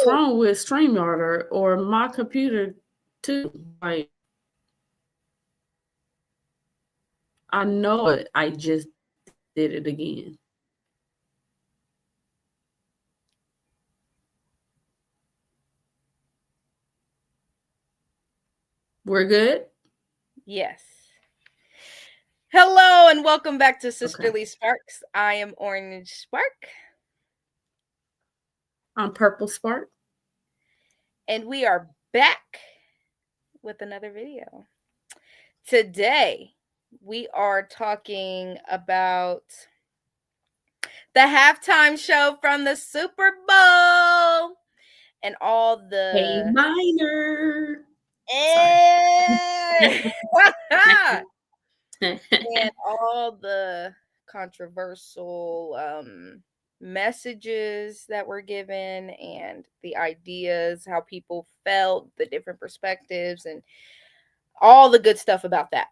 what's wrong with StreamYard or my computer too. Like, I know it. I just did it again. We're good? Yes. Hello and welcome back to Okay. Sisterly Sparks. I am Orange Spark. I'm Purple Spark. And we are back with another video. Today, we are talking about the halftime show from the Super Bowl and all A the minor. and, Sorry. and all the controversial messages that were given and the ideas, how people felt, the different perspectives, and all the good stuff about that.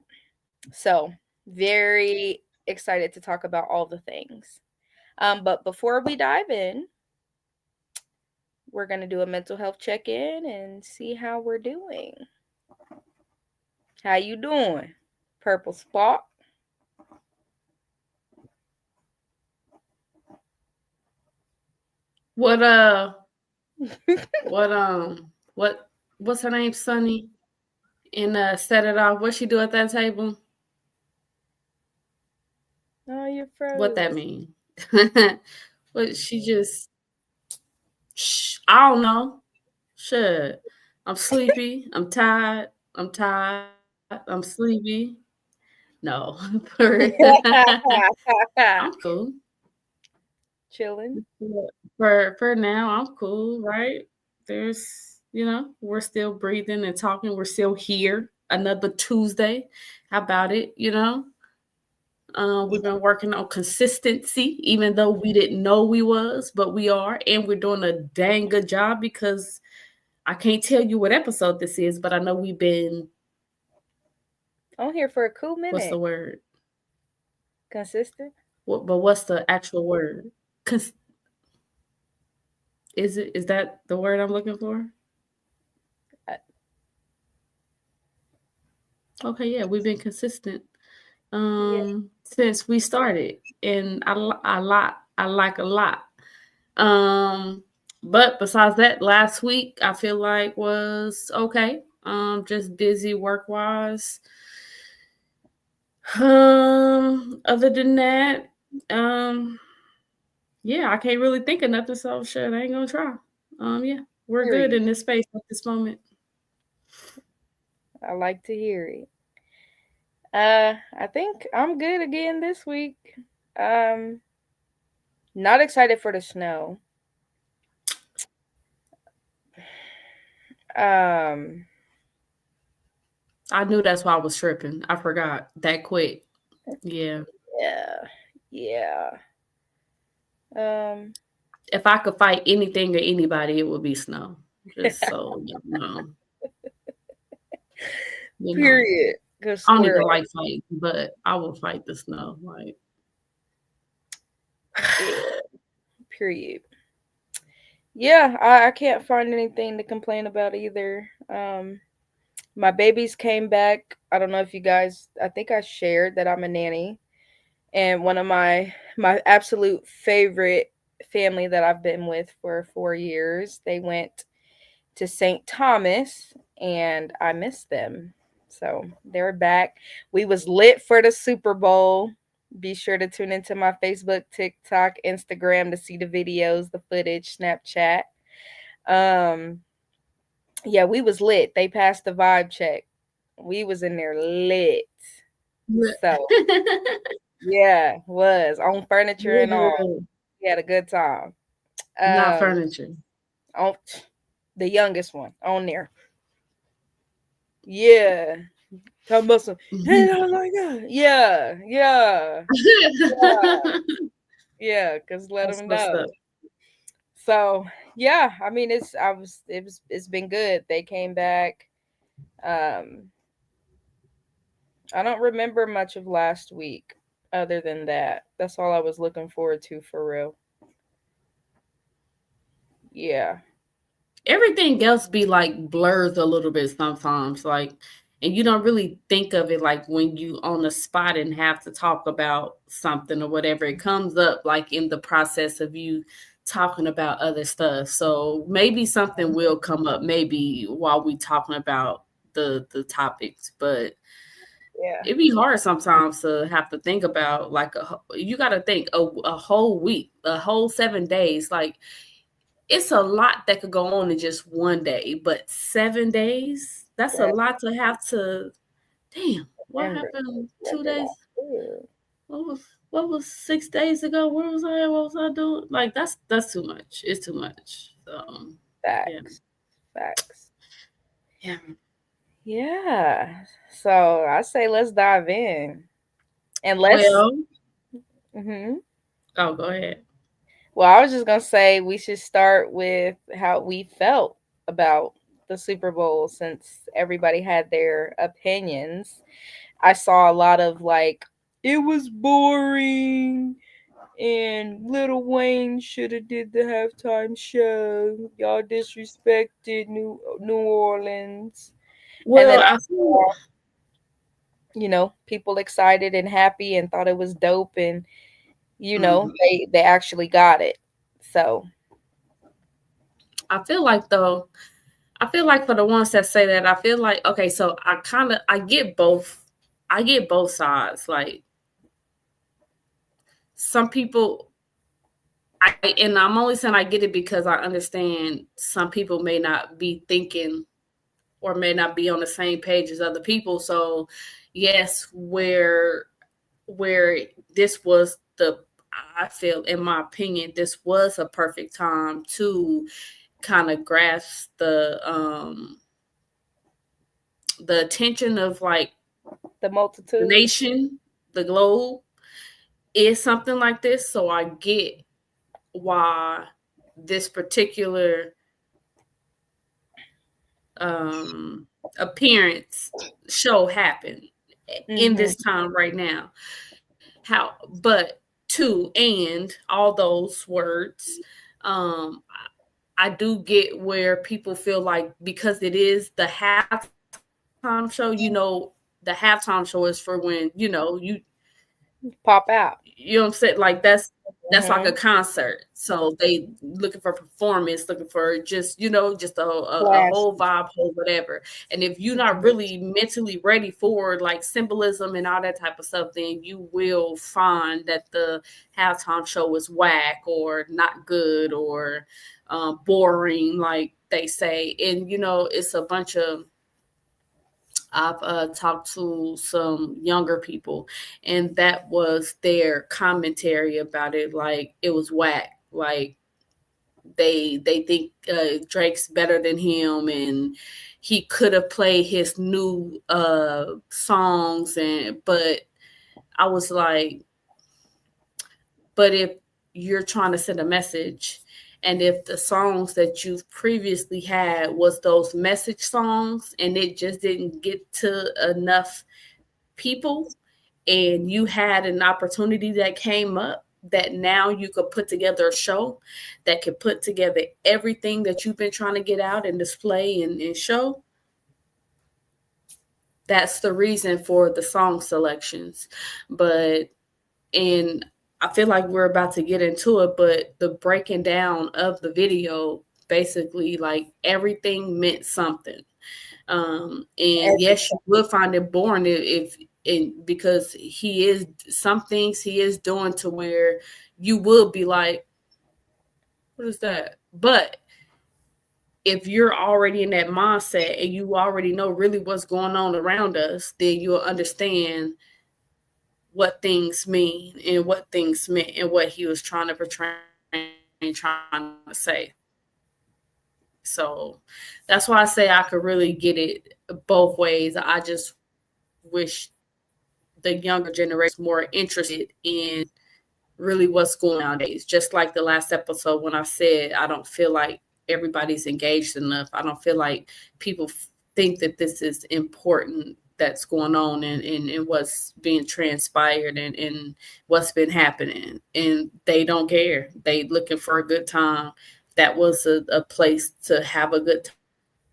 So, very excited to talk about all the things. But before we dive in, we're going to do a mental health check-in and see how we're doing. How you doing? Purple Spot. What what's her name? Sunny? And set it off. What she do at that table? Oh, you're froze. What that mean? What she just I don't know. Shit. I'm sleepy. I'm tired. I'm sleepy. No. I'm cool. Chilling. For now, I'm cool, right? We're still breathing and talking. We're still here. Another Tuesday. How about it? We've been working on consistency, even though we didn't know we was, but we are, and we're doing a dang good job because I can't tell you what episode this is, but I know we've been on here for a cool minute. What's the word? Consistent. What's the actual word? Is that the word I'm looking for? Okay, yeah, we've been consistent since we started, and I like a lot. But besides that, last week I feel like was okay. Just busy work wise. Other than that, yeah, I can't really think of nothing. So shit, I ain't gonna try. Yeah, we're good in this space at this moment. I like to hear it. I think I'm good again this week. Not excited for the snow. I knew that's why I was tripping. I forgot that quick. Yeah. Yeah. If I could fight anything or anybody, it would be snow. Just so you know. Period. I don't even like fighting, but I will fight the snow. Like, yeah. Period. Yeah, I can't find anything to complain about either. My babies came back. I don't know if you guys, I think I shared that I'm a nanny. And one of my absolute favorite family that I've been with for 4 years, they went to St. Thomas and I missed them. So they're back. We was lit for the Super Bowl. Be sure to tune into my Facebook, TikTok, Instagram to see the videos, the footage, Snapchat. Yeah, we was lit. They passed the vibe check. We was in there lit. So yeah, was on furniture and all. We had a good time. Not furniture. On the youngest one on there. Yeah. Talking about some, hey, I like that. Yeah. Yeah, because let them know. So yeah, I mean it's been good. They came back. I don't remember much of last week other than that. That's all I was looking forward to for real. Yeah. everything else be like blurs a little bit sometimes, like, and you don't really think of it like when you on the spot and have to talk about something or whatever. It comes up like in the process of you talking about other stuff. So maybe something will come up maybe while we talking about the topics, but Yeah, it'd be hard sometimes to have to think about like you got to think a whole week, a whole 7 days, like it's a lot that could go on in just one day, but 7 days, that's a that's lot to have to. Damn, what remember. happened Look at 2 days? that. Ooh, What was 6 days ago? Where was I? What was I doing? Like that's too much. It's too much. So yeah, facts, facts. yeah. Yeah. So I say let's dive in, and let's. Well, Hmm. oh, go ahead. Well, I was just gonna say we should start with how we felt about the Super Bowl since everybody had their opinions. I saw a lot of like, it was boring and Lil Wayne should have did the halftime show. Y'all disrespected New Orleans. And then Well, I feel. people excited and happy and thought it was dope, and Mhm. they actually got it. So, I feel like though. I feel like for the ones that say that, I feel like okay. So I get both. I get both sides. Like some people and I'm only saying I get it because I understand some people may not be thinking or may not be on the same page as other people. So yes, where this was the I feel in my opinion, this was a perfect time to kind of grasp the attention of like the the multitude. nation, the globe is something like this. So I get why this particular um, appearance show happened in Mhm. this time right now. How, but to and all those words, I do get where people feel like because it is the halftime show, the halftime show is for when Pop out. you know what I'm saying? Like that's like a Mhm. concert. So they looking for performance, looking for just a Flash. whole vibe, whole whatever. And if you're not really mentally ready for like symbolism and all that type of stuff, then you will find that the halftime show is whack or not good or boring, like they say. And it's a bunch of I've talked to some younger people, and that was their commentary about it. Like it was whack. Like they think Drake's better than him, and he could have played his new songs. And but I was like, but if you're trying to send a message, and if the songs that you've previously had was those message songs, and it just didn't get to enough people and you had an opportunity that came up that now you could put together a show that could put together everything that you've been trying to get out and display and show, that's the reason for the song selections. But and I feel like we're about to get into it, but the breaking down of the video, basically like everything meant something. And yes, you will find it boring if and because he is some things he is doing to where you will be like, what is that? But if you're already in that mindset and you already know really what's going on around us, then you'll understand what things mean and what things meant and what he was trying to portray and trying to say. So that's why I say I could really get it both ways. I just wish the younger generation was more interested in really what's going on nowadays. Just like the last episode when I said I don't feel like everybody's engaged enough. I don't feel like people think that this is important that's going on and what's being transpired and what's been happening. And they don't care. They looking for a good time that was a place to have a good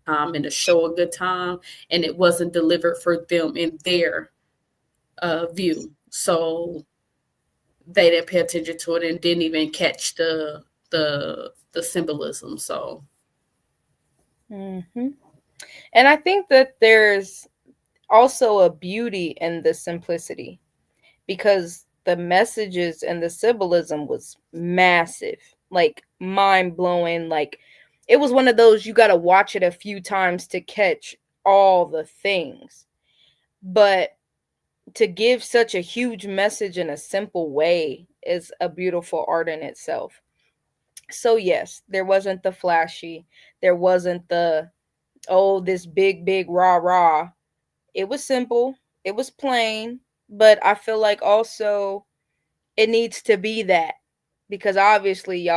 time and to show a good time, and it wasn't delivered for them in their view. So they didn't pay attention to it and didn't even catch the symbolism. So Hmm. And I think that there's also a beauty in the simplicity, because the messages and the symbolism was massive, like mind blowing. Like it was one of those you got to watch it a few times to catch all the things. But to give such a huge message in a simple way is a beautiful art in itself. So yes, there wasn't the flashy, there wasn't the, oh, this big rah rah. It was simple, it was plain, but I feel like also it needs to be that, because obviously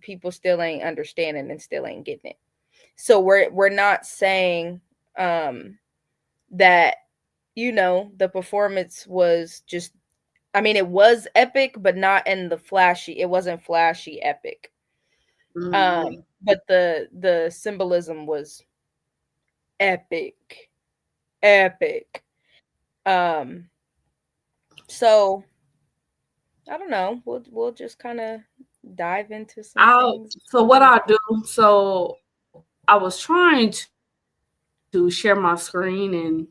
people still ain't understanding and still ain't getting it. So we're not saying that, the performance was just, I mean, it was epic, but not in the flashy. It wasn't flashy epic. mm, But the symbolism was epic, epic. Um, so I don't know. We'll just kind of dive into some I'll things. so what I'll do. So I was trying to share my screen, and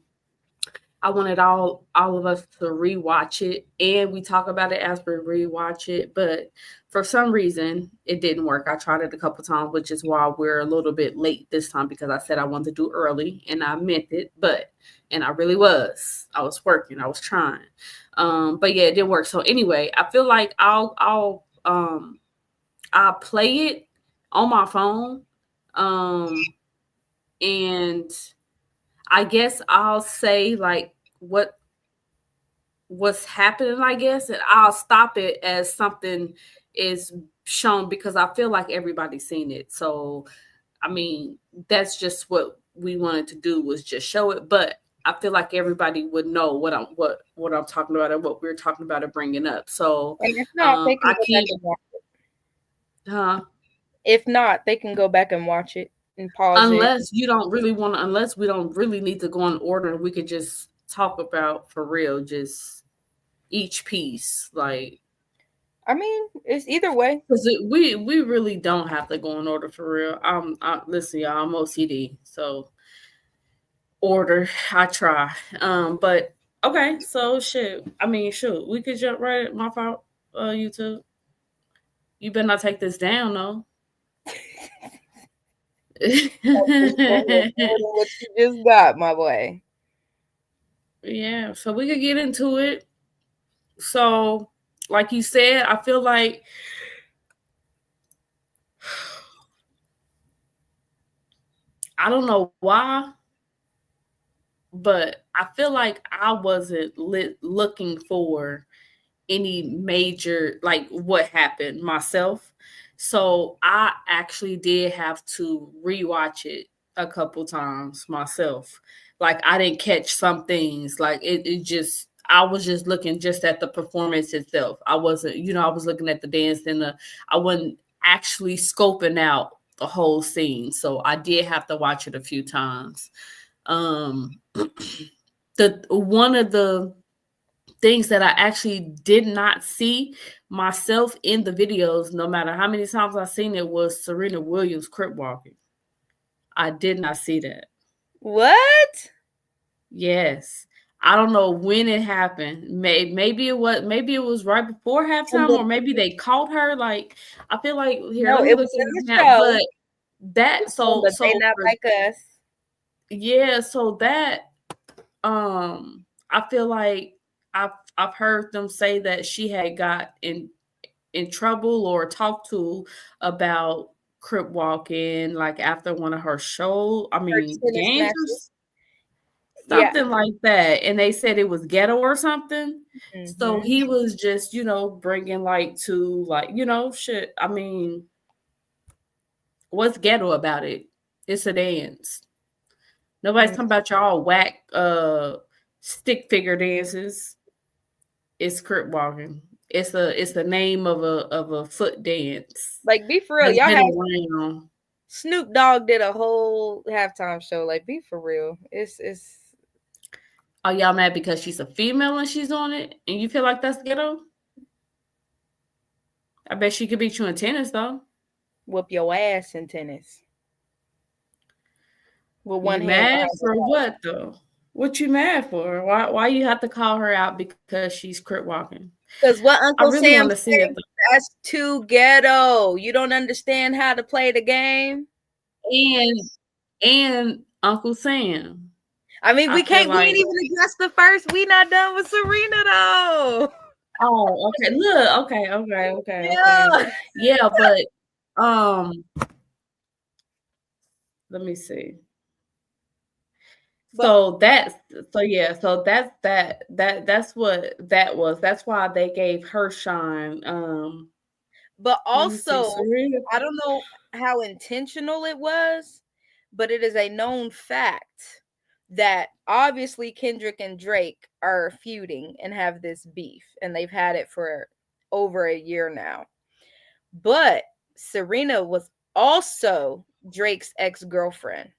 I wanted all of us to rewatch it, and we talk about it as we rewatch it. But for some reason, it didn't work. I tried it a couple times, which is why we're a little bit late this time, because I said I wanted to do early, and I meant it. And I really was. I was working. I was trying. But yeah, it didn't work. So anyway, I feel like I'll play it on my phone, um, and I guess I'll say like what's happening, I guess, and I'll stop it as something is shown, because I feel like everybody's seen it. So, I mean, that's just what we wanted to do, was just show it. But I feel like everybody would know what I'm talking about and what we're talking about and bringing up. So, And if not, they can I go back can't, and watch. huh? If not, they can go back and watch it and pause it. Unless you don't really want to, unless we don't really need to go in order, we could just talk about for real, just each piece, like. I mean, it's either way. Cause we really don't have to go in order for real. Listen, y'all, I'm OCD, so order I try. But okay, so shit. I mean, shoot, we could jump right at my fault. YouTube, you better not take this down, though. Just go ahead and order what you just got, my boy. Yeah, so we could get into it. So, like you said, I feel like I don't know why, but I feel like I wasn't looking for any major, like what happened myself. So I actually did have to rewatch it a couple times myself. Like I didn't catch some things. Like it just, I was just looking just at the performance itself. I wasn't, I was looking at the dance, and I wasn't actually scoping out the whole scene. So I did have to watch it a few times. Um the one of the things that I actually did not see myself in the videos, no matter how many times I seen it, was Serena Williams crip walking. I did not see that. What? Yes. I don't know when it happened. Maybe it was right before And halftime, the, or maybe they caught her. Like I feel like, here, no, let me it look was at in it the now. show. But that, It's on the They Not for, Like Us. yeah, so that, I feel like I've heard them say that she had got in trouble or talked to about crip walking, like after one of her Her tennis games, or matches. Yeah. something like that, and they said it was ghetto or something. So Hmm. he was just, bringing light to, like, shit. What's ghetto about it? It's a dance. Nobody's talking about y'all whack stick figure dances. It's crip walking. It's the name of a foot dance Like, be for real. that's Y'all been had around. Snoop Dogg did a whole halftime show. Like, be for real. It's Are y'all mad because she's a female and she's on it, and you feel like that's ghetto? I bet she could beat you in tennis though. whoop your ass in tennis with one You hand mad behind your for back. what though? What you mad for? Why you have to call her out because she's crip walking? Because what I Uncle really want Sam to see it said, that's too ghetto. You don't understand how to play the game. though. And Uncle Sam. I mean, I feel we ain't like, even addressed the first. We not done with Serena though. oh, okay. Look, okay. Yeah. Yeah, but um, let me see. But So that's so yeah, so that's what that was. That's why they gave her shine. Let me see. also, Serena. I don't know how intentional it was, but it is a known fact that obviously Kendrick and Drake are feuding and have this beef, and they've had it for over a year now. But Serena was also Drake's ex-girlfriend,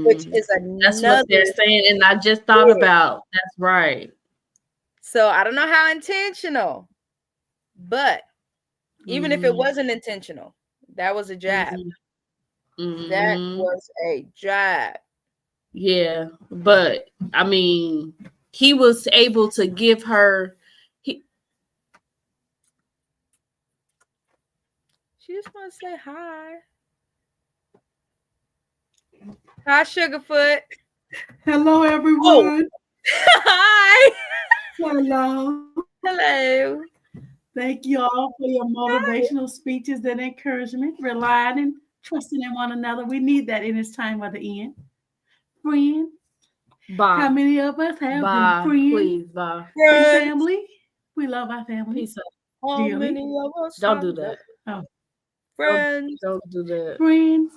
which Mm, is that's what they're another saying, and I just thought thing. about that's right. So I don't know how intentional, but even if it Mm-hmm. wasn't intentional, that was a jab. Mm-hmm. That Mm-hmm. was a jab. Yeah, but I mean, he was able to give her. He, She just want to say hi. Hi, Sugarfoot. Hello, Oh, everyone. hi. Hello. Hello. Thank you all for your motivational speeches and encouragement, relying and trusting in one another. We need that in this time of the end. Friends, how bye, many of us have them? bye, Friends please, bye. and Friends. family. We love our family Peace out. How dearly. many of us Don't do have that. Oh, Don't friends? don't do that. friends,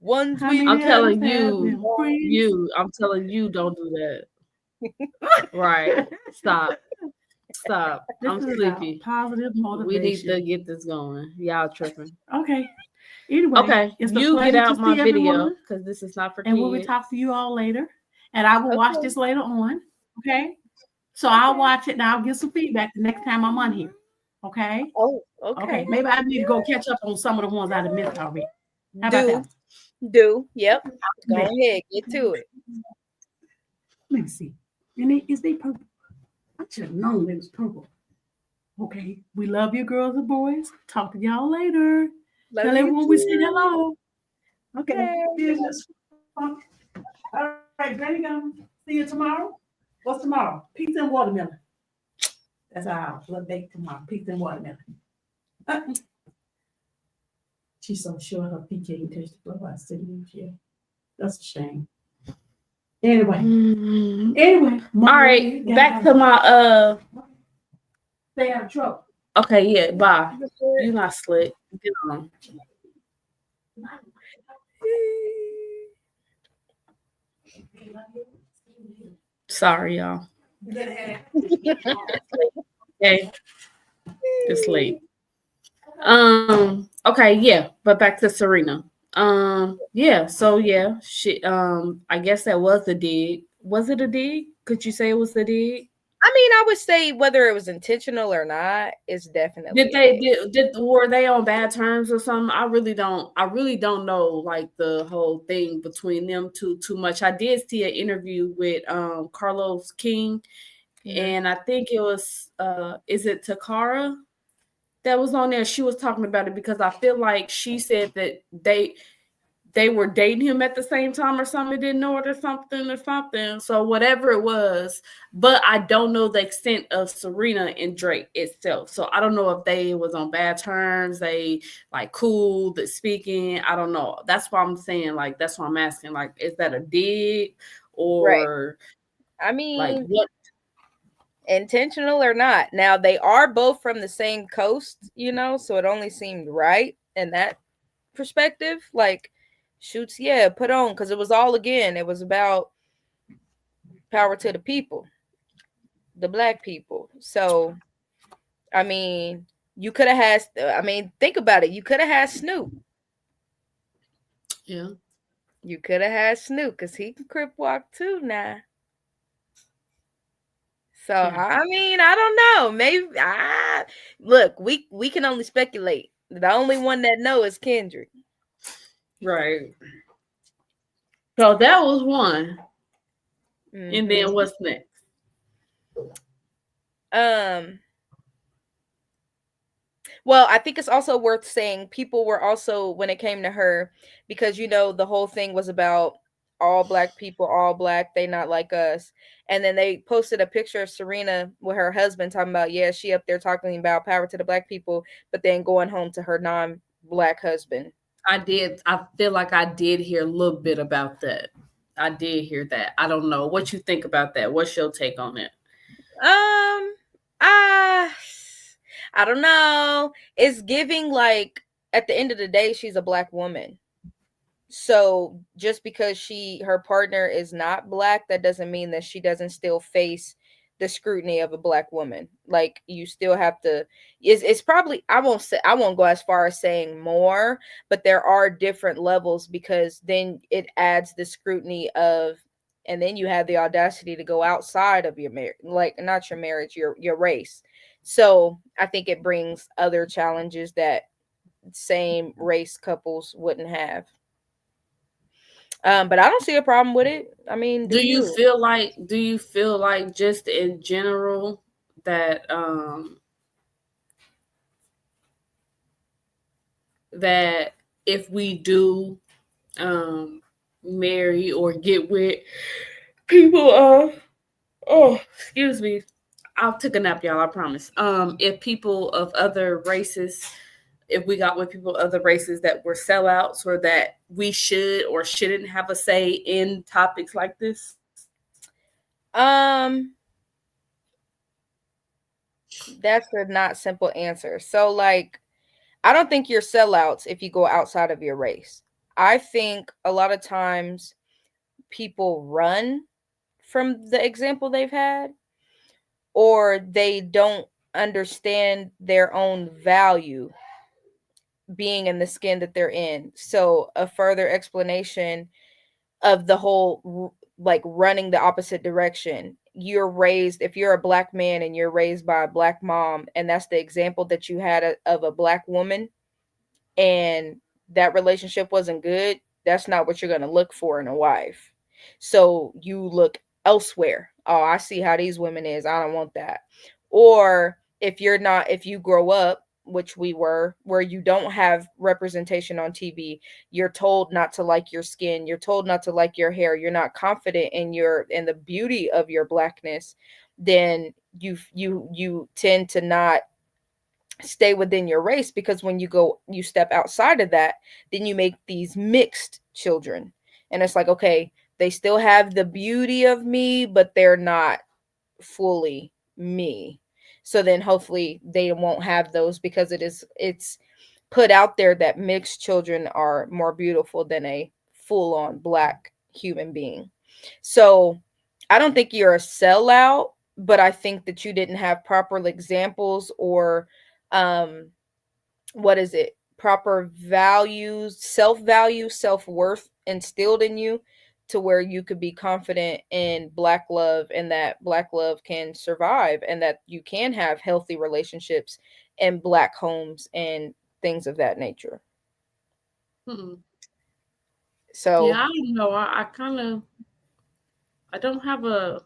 Ones how we many I'm of us telling have you, them? Friends. I'm telling you, don't do that. Right. Stop. Stop. This I'm is about sleepy. positive We need to motivation. get this going. Y'all tripping. Okay. Anyway, Okay, it's a you get pleasure to out my see video everyone. because this is not for And we will kids. talk to you all later. And I will watch Okay. this later on. Okay. So I'll Okay. watch it and I'll give some feedback the next time I'm on here. Okay. Oh, Okay. okay. Maybe I need to go catch up on some of the ones I've missed already. How about Do, that? do. Yep. Go Let ahead. Get to it. me see. And is they purple? I should have known it was purple. Okay. We love you, girls and boys. Talk to y'all later. Love Tell you everyone we said too. hello. Okay. Okay. Business. All right, Granny, go. See you tomorrow. What's tomorrow? Pizza and watermelon. That's our blood bake tomorrow. Pizza and watermelon. Uh, She's so sure her feet can't touch the floor. I said, yeah, that's a shame. Anyway, All right, back to my stay out of trouble. Okay, yeah, bye. You not slick. Get on. Sorry, y'all. Okay, it's late. Okay, yeah, but back to Serena. Yeah, so yeah, she I guess that was a dig. Was it a dig? Could you say it was a dig? I mean, I would say whether it was intentional or not, it's Did definitely a they dig. did were they on bad terms or something? I really don't know like the whole thing between them too much. I did see an interview with Carlos King, Mm-hmm. and I think it was is it Takara that was on there? She was talking about it because I feel like she said that they were dating him at the same time or something, didn't know it or something. So whatever it was, but I don't know the extent of Serena and Drake itself. So I don't know if they was on bad terms, they like cool, the speaking. I don't know. That's why I'm saying like that's why I'm asking like is that a dig Right. or I like mean, what? intentional or not. Now they are both from the same coast, so it only seemed right in that perspective. Like, shoots, yeah, put on, because it was all, again, it was about power to the people. the black people. So, I mean, you could have had, I mean, think about it. You could have had Snoop. Yeah. You could have had Snoop because he can crip walk too now. So Yeah. I mean, I don't know. Maybe look, we can only speculate. The only one that know is Kendrick. Right. So that was one. And Hmm. then what's next? Um. Well, I think it's also worth saying people were also when it came to her because the whole thing was about all black people, all black, they not like us. And then they posted a picture of Serena with her husband talking about, yeah, she up there talking about power to the black people, but then going home to her non-black husband. I did. I feel like I did hear a little bit about that. I did hear that. I don't know what you think about that. What's your take on it? Um, I I don't know. It's giving like at the end of the day, she's a black woman. So just because her partner is not black, that doesn't mean that she doesn't still face the scrutiny of a black woman. Like you still have to it's probably I won't go as far as saying more, but there are different levels because then it adds the scrutiny of and then you have the audacity to go outside of your marriage, like not your marriage, your race. So I think it brings other challenges that same race couples wouldn't have. But I don't see a problem with it. I mean, do you? Do you feel like just in general that that if we do marry or get with people oh, excuse me. I'll take a nap, y'all, I promise. If people of other races, if we got with people of other races that were sellouts or that we should or shouldn't have a say in topics like this? Um, that's a not simple answer. So, like, I don't think you're sellouts if you go outside of your race. I think a lot of times people run from the example they've had, or they don't understand their own value being in the skin that they're in. So, a further explanation of the whole like running the opposite direction. You're raised, if you're a black man and you're raised by a black mom, and that's the example that you had of a black woman, and that relationship wasn't good, that's not what you're going to look for in a wife. So you look elsewhere. Oh, I see how these women is. I don't want that. Or if you grow up, which we were, where you don't have representation on TV, you're told not to like your skin, you're told not to like your hair, you're not confident in the beauty of your blackness, then you tend to not stay within your race because when you step outside of that, then you make these mixed children. And it's like, okay, they still have the beauty of me, but they're not fully me. So then hopefully they won't have those because it's put out there that mixed children are more beautiful than a full-on black human being. So I don't think you're a sellout, but I think that you didn't have proper examples or um what is it? Proper values, self-value, self-worth instilled in you to where you could be confident in black love and that black love can survive and that you can have healthy relationships in black homes and things of that nature. Hmm. So, Yeah, I don't know. I kind of I don't have a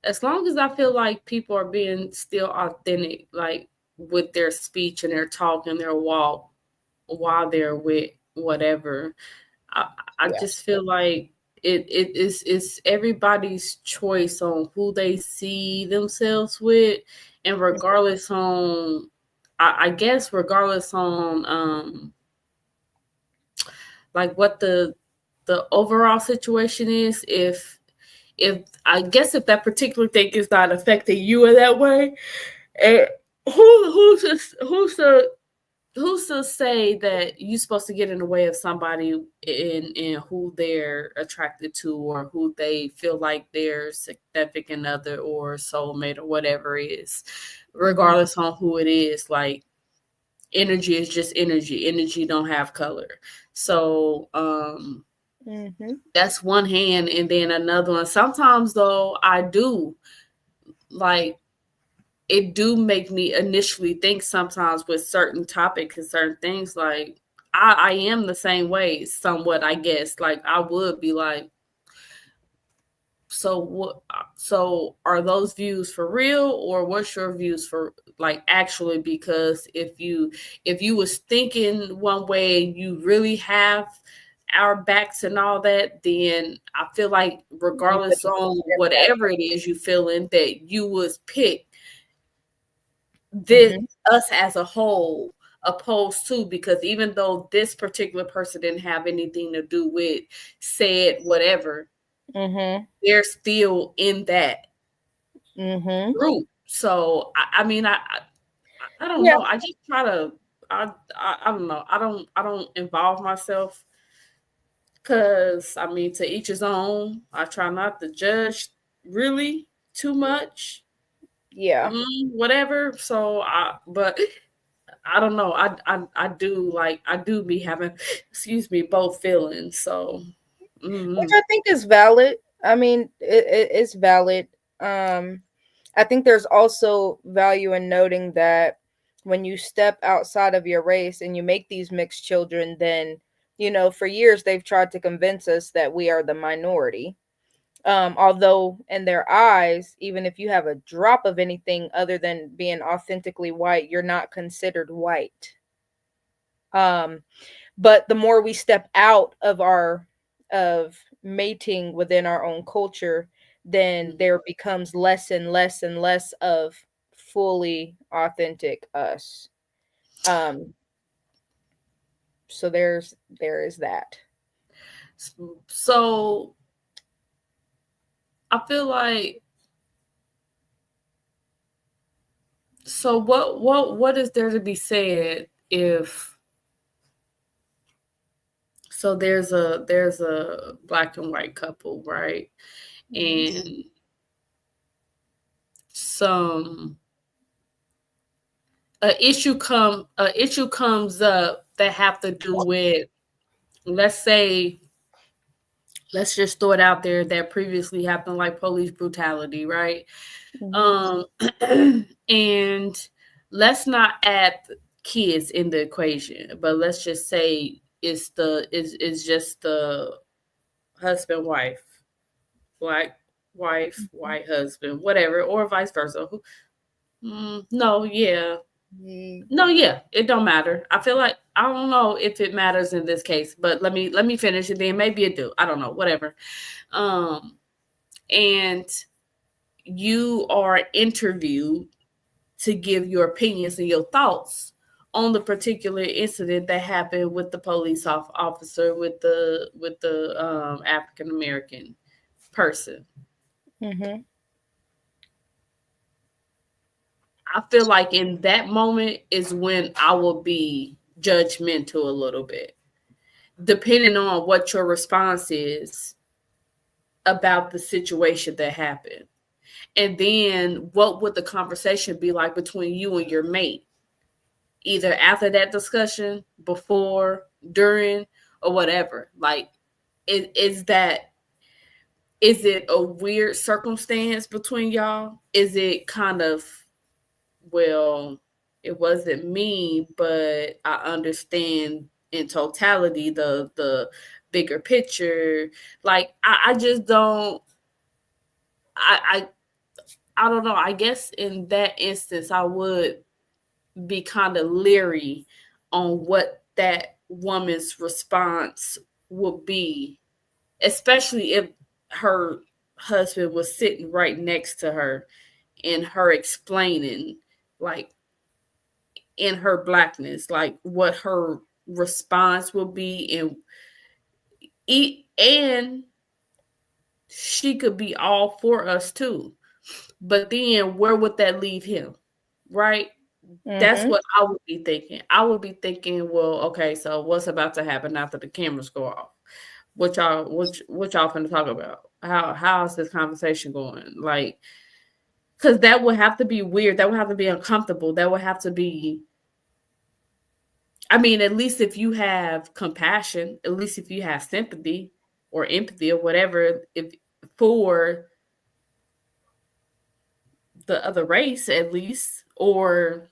as long as I feel like people are being still authentic, like with their speech and their talk and their walk while they're with whatever. I, I yeah. just feel like it is it's everybody's choice on who they see themselves with, and regardless on I guess regardless on like what the overall situation is, if I guess if that particular thing is not affecting you in that way, and who's to who's to say that you're supposed to get in the way of somebody in who they're attracted to, or who they feel like their significant other or soulmate or whatever it is, regardless on who it is. Like, energy is just energy. Energy don't have color. So that's one hand, and then another one. Sometimes though, I do like, it do make me initially think sometimes with certain topics and certain things, like I am the same way somewhat, I guess. Like, I would be like, so what, so are those views for real, or what's your views for, like, actually? Because if you was thinking one way and you really have our backs and all that, then I feel like regardless on whatever it is you feeling, that you was pick this us as a whole, opposed to, because even though this particular person didn't have anything to do with said whatever, they're still in that group. So I mean, I don't know. I just try to I don't know. I don't involve myself, because I mean, to each his own. I try not to judge really too much. Whatever. So but I don't know. I do, like, I do be having, excuse me, both feelings. So, which I think is valid. I mean, it's valid. I think there's also value in noting that when you step outside of your race and you make these mixed children, then, you know, for years they've tried to convince us that we are the minority. Although in their eyes, even if you have a drop of anything other than being authentically white, you're not considered white. But the more we step out of mating within our own culture, then there becomes less and less and less of fully authentic us. So there is that. So I feel like, so what is there to be said if, so there's a black and white couple, right? And a issue comes up that have to do with, let's say, let's just throw it out there, that previously happened, like police brutality, right? And let's not add kids in the equation, but let's just say it's just the husband, wife, black wife, white husband, whatever, or vice versa. No, yeah. No, yeah, it don't matter. I feel like, I don't know if it matters in this case, but let me finish it, then maybe it do. I don't know, whatever. And you are interviewed to give your opinions and your thoughts on the particular incident that happened with the police officer, with the African American person. I feel like in that moment is when I will be judgmental a little bit, depending on what your response is about the situation that happened. And then what would the conversation be like between you and your mate, either after that discussion, before, during, or whatever? Like, is it a weird circumstance between y'all? Is it kind of, well, it wasn't me, but I understand in totality the bigger picture? Like, I just don't, I don't know. I guess in that instance, I would be kind of leery on what that woman's response would be, especially if her husband was sitting right next to her and her explaining, like, in her blackness, like what her response would be, and she could be all for us too. But then where would that leave him? Right? That's Mm-hmm. what I would be thinking. I would be thinking, well, okay, so what's about to happen after the cameras go off? What y'all finna talk about? How's this conversation going? Like, because that would have to be weird. That would have to be uncomfortable. That would have to be. I mean, at least if you have compassion, at least if you have sympathy or empathy or whatever, if for the other race at least, or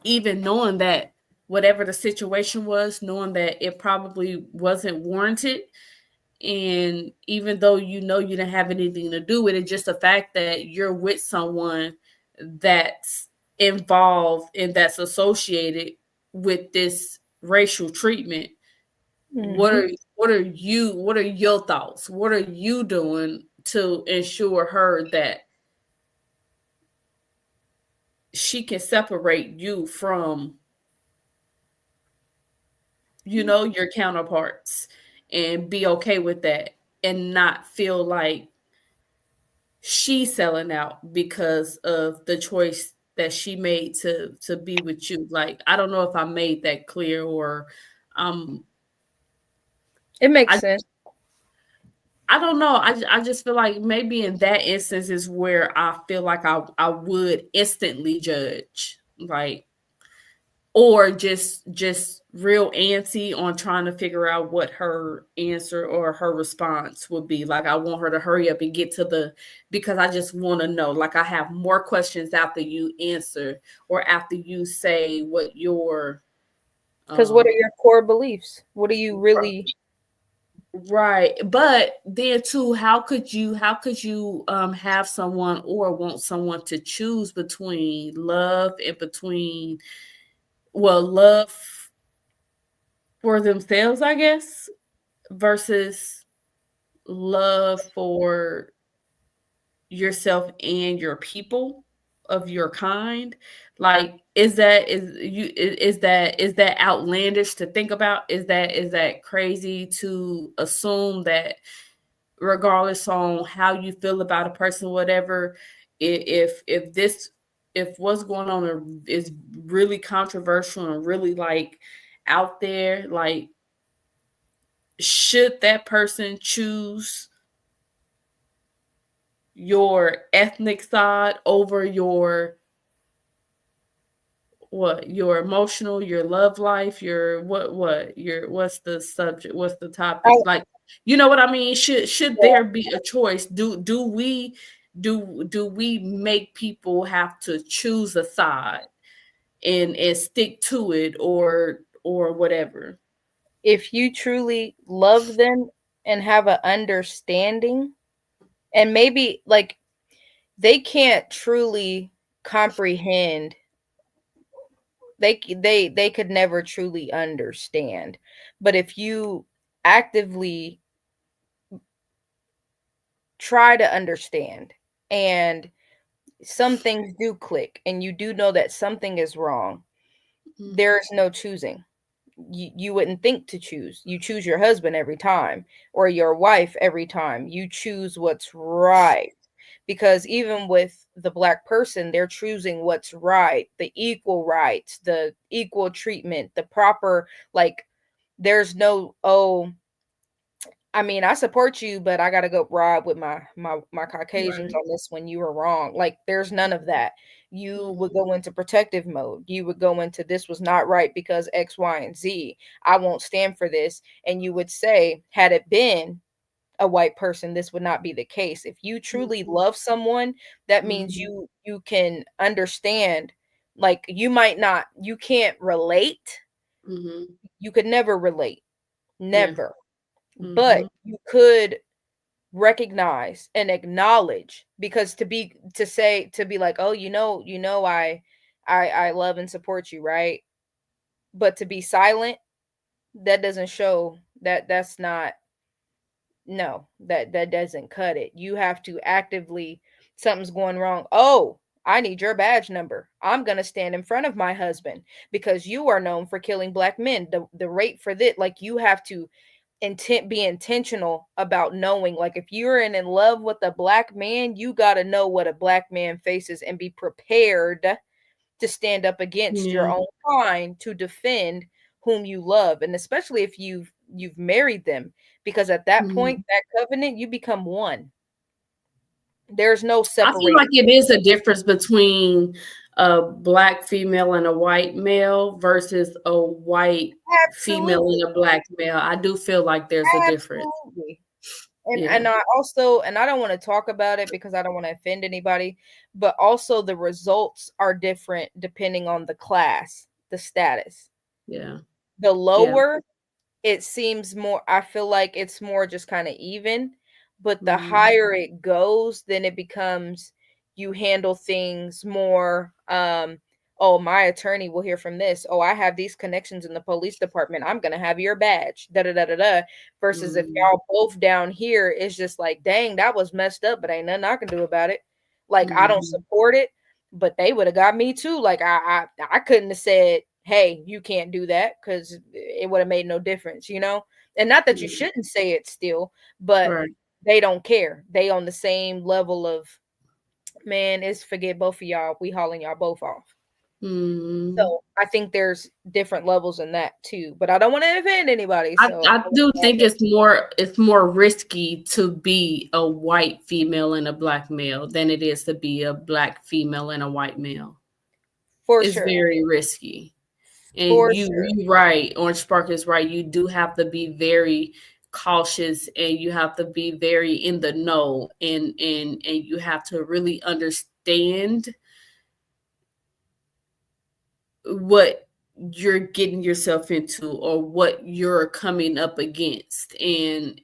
even knowing that whatever the situation was, knowing that it probably wasn't warranted. And even though you know you didn't have anything to do with it, just the fact that you're with someone that's involved and that's associated with this racial treatment, what Mm-hmm. are what are your thoughts? What are you doing to ensure her that she can separate you from, your counterparts and be okay with that and not feel like she's selling out because of the choice that she made to be with you. Like, I don't know if I made that clear, or um It makes I sense. I don't know. I just feel like maybe in that instance is where I feel like I would instantly judge, like, or just real antsy on trying to figure out what her answer or her response would be. Like, I want her to hurry up and get to the, because I just want to know. Like, I have more questions after you answer or after you say what your Because what are um your core beliefs? What do you really? right. But then too, how could you have someone or want someone to choose between love and between, well, love for themselves, I guess, versus love for yourself and your people of your kind. Like, is that outlandish to think about? Is that crazy to assume that regardless on how you feel about a person, whatever, if what's going on is really controversial and really like out there, like, should that person choose your ethnic side over your emotional, your love life, your your what's the subject, what's the I, topic, like, you know what I mean? Should there be a choice? Do we make people have to choose a side and stick to it, or whatever? if you truly love them and have an understanding, and maybe like they can't truly comprehend, they could never truly understand, but if you actively try to understand, and some things do click and you do know that something is wrong, Mhm. there's no choosing. You wouldn't think to choose. You choose your husband every time, or your wife every time. You choose what's right. Because even with the black person, they're choosing what's right, the equal rights, the equal treatment, the proper, like, there's no, oh, I mean, I support you, but I gotta go ride with my Caucasians Right. on this one. You were wrong. Like, there's none of that. You would Mhm. go into protective mode. You would go into, this was not right because X, Y, and Z. I won't stand for this. And you would say, had it been a white person, this would not be the case. If you truly Mhm. love someone, that means Mhm. you can understand. Like, you might not, you can't relate. Mhm. You could never relate. Yeah. Never. But Mhm. you could recognize and acknowledge, because to be like, oh, I love and support you, right? But to be silent, that doesn't show that. That's not, no, that doesn't cut it. You have to actively, something's going wrong, oh, I need your badge number. I'm going to stand in front of my husband because you are known for killing black men. The rate for that, like, you have to be intentional about knowing, like, if you're in love with a black man, you got to know what a black man faces and be prepared to stand up against your Yeah. own kind to defend whom you love, and especially if you've married them, because at that point, Mhm. that covenant, you become one. There's no I feel separation. like it is a difference between a black female and a white male versus a white female Absolutely. and a black male. I do feel like there's a difference. Absolutely. And Yeah. I also, and I don't want to talk about it because I don't want to offend anybody, but also the results are different depending on the class, the status. Yeah. The Yeah. lower, it seems more, I feel like it's more just kind of even, but the Mhm. higher it goes, then it becomes, you handle things more, oh, my attorney will hear from this, oh, I have these connections in the police department, I'm gonna have your badge, da da da da da. Versus if Mhm. y'all both down here, it's just like, dang, that was messed up, but ain't nothing I can do about it. Like, I don't Mhm. support it, but they would have got me too. Like, I couldn't have said, hey, you can't do that, because it would have made no difference, you know? And not that you Yeah. shouldn't say it still, but Right. they don't care. They on the same level of, man, it's forget both of y'all. We hauling y'all both off. Mhm. So I think there's different levels in that too. But I don't want to offend anybody. So I do think it's more risky to be a white female and a black male than it is to be a black female and a white male. for It's sure. very risky. And For sure. you right, Orange Spark is right. You do have to be very cautious and you have to be very in the know and you have to really understand what you're getting yourself into or what you're coming up against and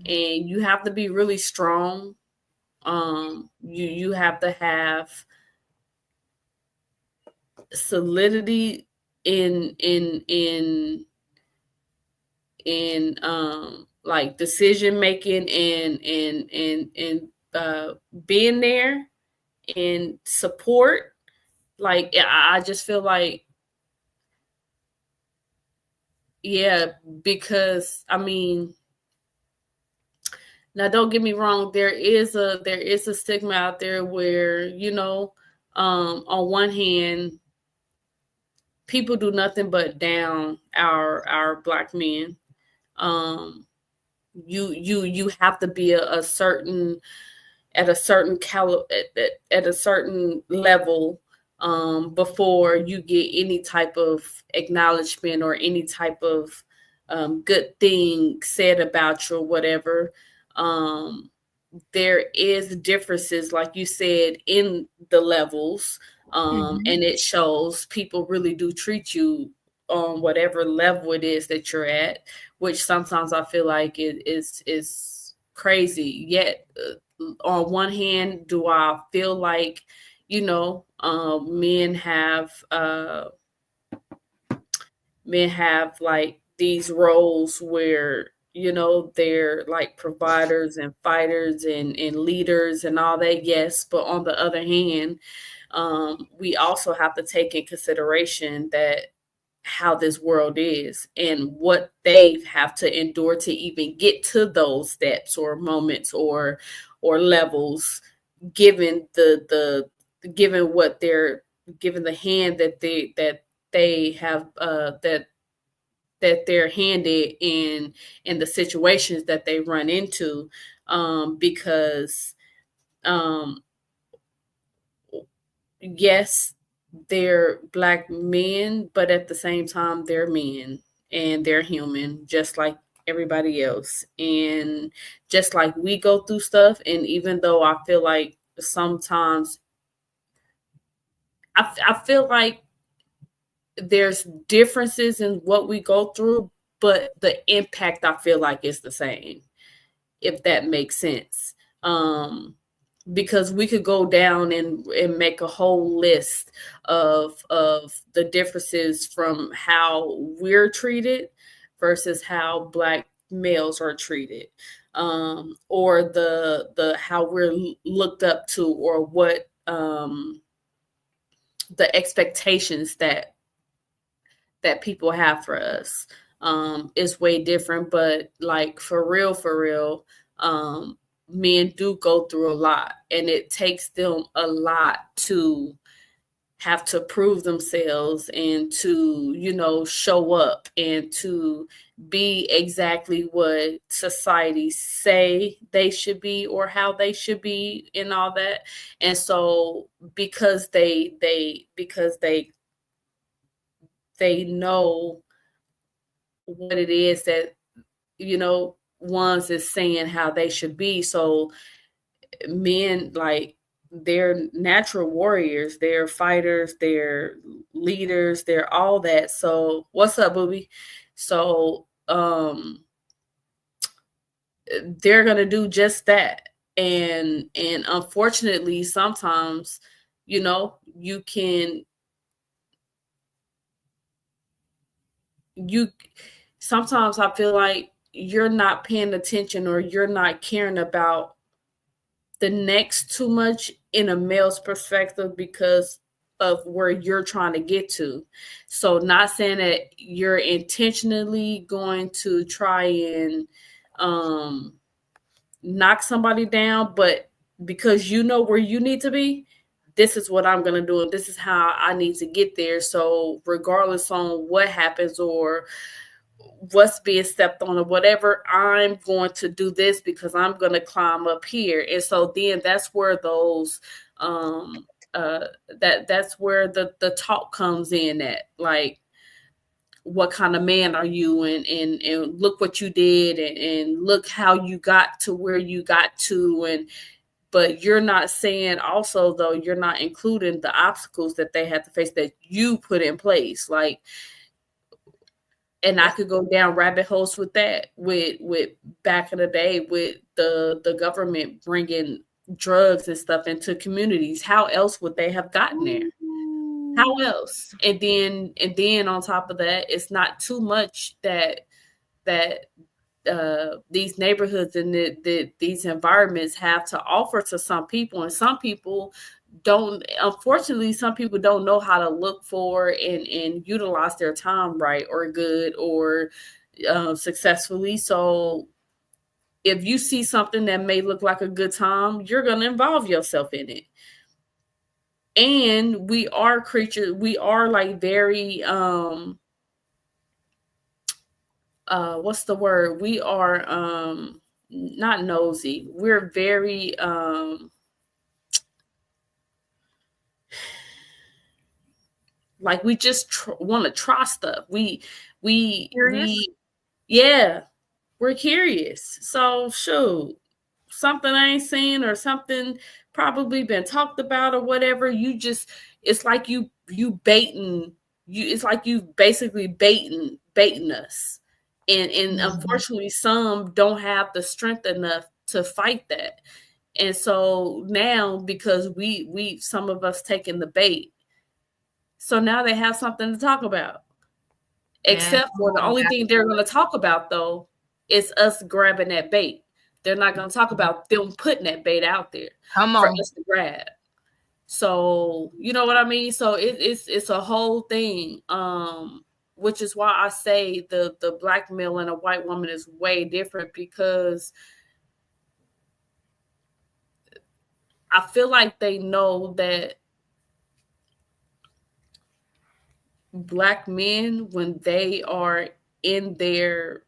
you have to be really strong. You have to have solidity in like decision making and being there and support. Like I just feel like, yeah, because I mean, now don't get me wrong, there is a stigma out there where, on one hand, people do nothing but down our black men. Um, you have to be a certain at a certain at a certain level before you get any type of acknowledgement or any type of good thing said about you or whatever. Um, there is differences, like you said, in the levels, Mhm. and it shows people really do treat you on whatever level it is that you're at, which sometimes I feel like it is crazy. Yet, on one hand, do I feel like men have like these roles where they're like providers and fighters and leaders and all that, yes, but on the other hand, we also have to take in consideration that how this world is and what they have to endure to even get to those steps or moments or levels, given given what they're given the hand that they have that they're handed in the situations that they run into, because um yes, they're black men, but at the same time they're men and they're human just like everybody else, and just like we go through stuff. And even though I feel like sometimes I feel like there's differences in what we go through, but the impact I feel like is the same, if that makes sense. Because we could go down and make a whole list of the differences from how we're treated versus how black males are treated, or the how we're looked up to, or what the expectations that people have for us is way different. But like for real, men do go through a lot, and it takes them a lot to have to prove themselves and to, show up and to be exactly what society say they should be or how they should be and all that. And so because they know what it is that, ones is saying how they should be. So men, like, they're natural warriors, they're fighters, they're leaders, they're all that. So what's up, booby? So they're gonna do just that. And unfortunately sometimes, you can you sometimes I feel like you're not paying attention or you're not caring about the next too much in a male's perspective because of where you're trying to get to. So not saying that you're intentionally going to try and knock somebody down, but because you know where you need to be, this is what I'm going to do and this is how I need to get there. So regardless on what happens or what's being stepped on or whatever, I'm going to do this because I'm going to climb up here. And so then that's where those that's where the talk comes in at, like, what kind of man are you, and look what you did, and look how you got to where you got to. And but you're not saying also, though, you're not including the obstacles that they had to face that you put in place. Like, and I could go down rabbit holes with that, with back in the day with the government bringing drugs and stuff into communities. How else would they have gotten there? How else? And then on top of that, it's not too much that these neighborhoods and these environments have to offer to some people, and some people don't. Unfortunately, some people don't know how to look for and utilize their time right or good or successfully. So if you see something that may look like a good time, you're going to involve yourself in it. And we are creatures, we are like very what's the word? We are not nosy. We're very like, we just want to try stuff. We yeah, we're curious. So shoot, something I ain't seen or something probably been talked about or whatever, it's like you baiting you, it's like you basically baiting us. And unfortunately some don't have the strength enough to fight that. And so now, because we some of us taking the bait, so now they have something to talk about. Except for the only thing they're going to talk about, though, is us grabbing that bait. They're not going to talk about them putting that bait out there for us to grab. So you know what I mean? So it's a whole thing, which is why I say the black male and a white woman is way different, because I feel like they know that black men, when they are in their,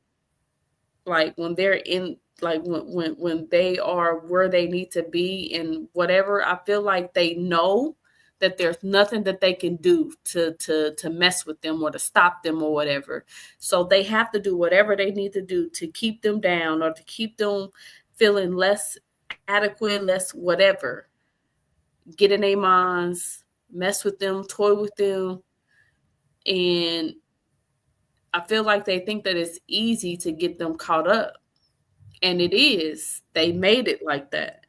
like, when they're in, like, when they are where they need to be and whatever, I feel like they know that there's nothing that they can do to mess with them or to stop them or whatever. So they have to do whatever they need to do to keep them down or to keep them feeling less adequate, less whatever. Get in their minds, mess with them, toy with them. And I feel like they think that it's easy to get them caught up. And it is. They made it like that.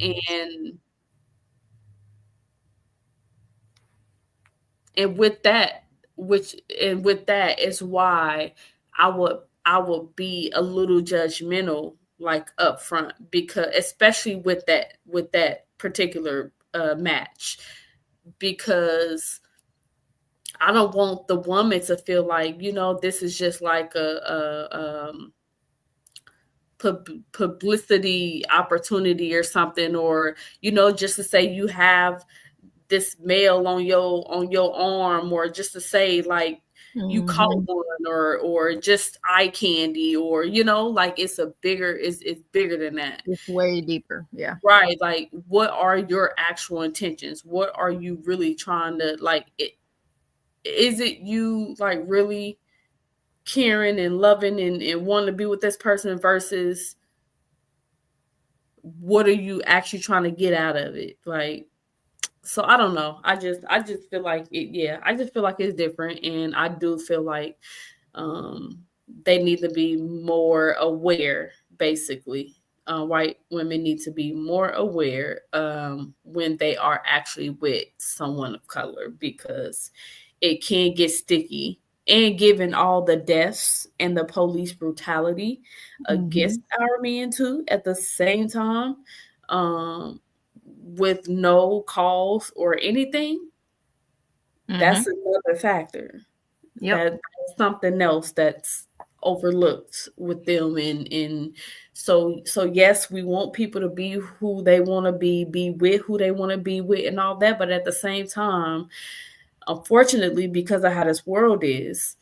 And with that, is why I would be a little judgmental, like, up front, because especially with that particular match, because I don't want the woman to feel like, this is just like a publicity opportunity or something, or, just to say you have this male on your arm, or just to say like you caught one, or just eye candy, or like it's bigger than that. It's way deeper. Yeah. Right. Like, what are your actual intentions? What are you really trying to like? Is it you like really caring and loving and wanting to be with this person, versus what are you actually trying to get out of it? Like, so I don't know. I just feel like it. Yeah, I just feel like it's different, and I do feel like they need to be more aware. Basically, white women need to be more aware when they are actually with someone of color, because it can get sticky. And given all the deaths and the police brutality against our men too, at the same time, um, with no cause or anything, that's another factor. Yep. That's something else that's overlooked with them. And so yes, we want people to be who they want to be with who they want to be with, and all that. But at the same time, unfortunately, because of how this world is,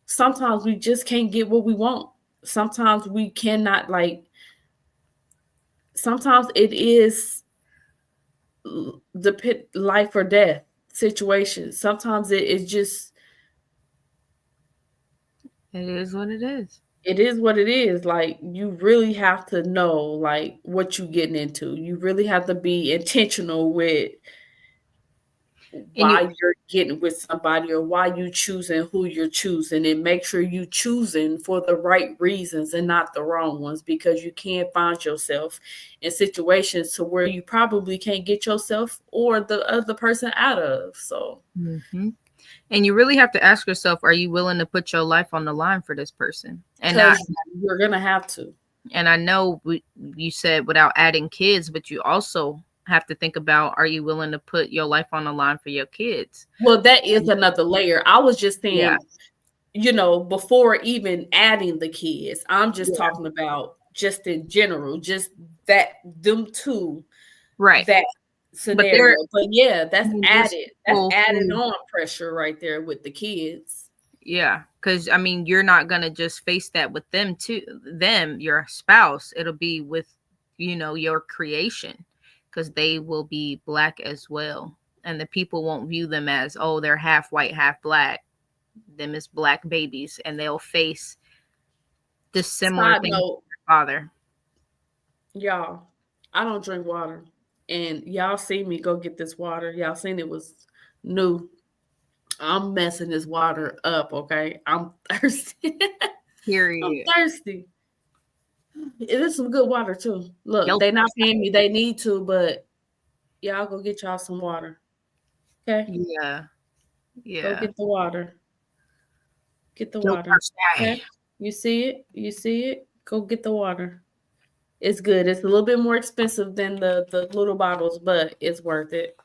sometimes we just can't get what we want. Sometimes we cannot, like, sometimes it is the pit, life or death situation. Sometimes it is just, it is what it is. it is what it is. Like, you really have to know like what you're getting into. You really have to be intentional with why you're getting with somebody, or why you choosing who you're choosing, and make sure you choosing for the right reasons and not the wrong ones, because you can't find yourself in situations to where you probably can't get yourself or the other person out of. So and you really have to ask yourself, are you willing to put your life on the line for this person? And you're gonna have to. And I know you said without adding kids, but you also have to think about, are you willing to put your life on the line for your kids? Well, that is another layer. I was just saying, before even adding the kids, I'm just talking about just in general, just that them two, right? That scenario. But yeah, that's added. That's added on pressure right there with the kids. Yeah, because I mean, you're not gonna just face that with them too. Them, your spouse, it'll be with your creation, because they will be Black as well, and the people won't view them as, oh, they're half white, half Black. Them as Black babies, and they'll face the similar thing with their father. Y'all, I don't drink water, and y'all see me go get this water. Y'all seen it was new. I'm messing this water up, okay? I'm thirsty. Period. I'm thirsty. It is some good water too. Look, they not paying me. They need to, but y'all go get y'all some water. Okay? Yeah. Go get the water. Get the water. Okay? You see it? You see it? Go get the water. It's good. It's a little bit more expensive than the little bottles, but it's worth it.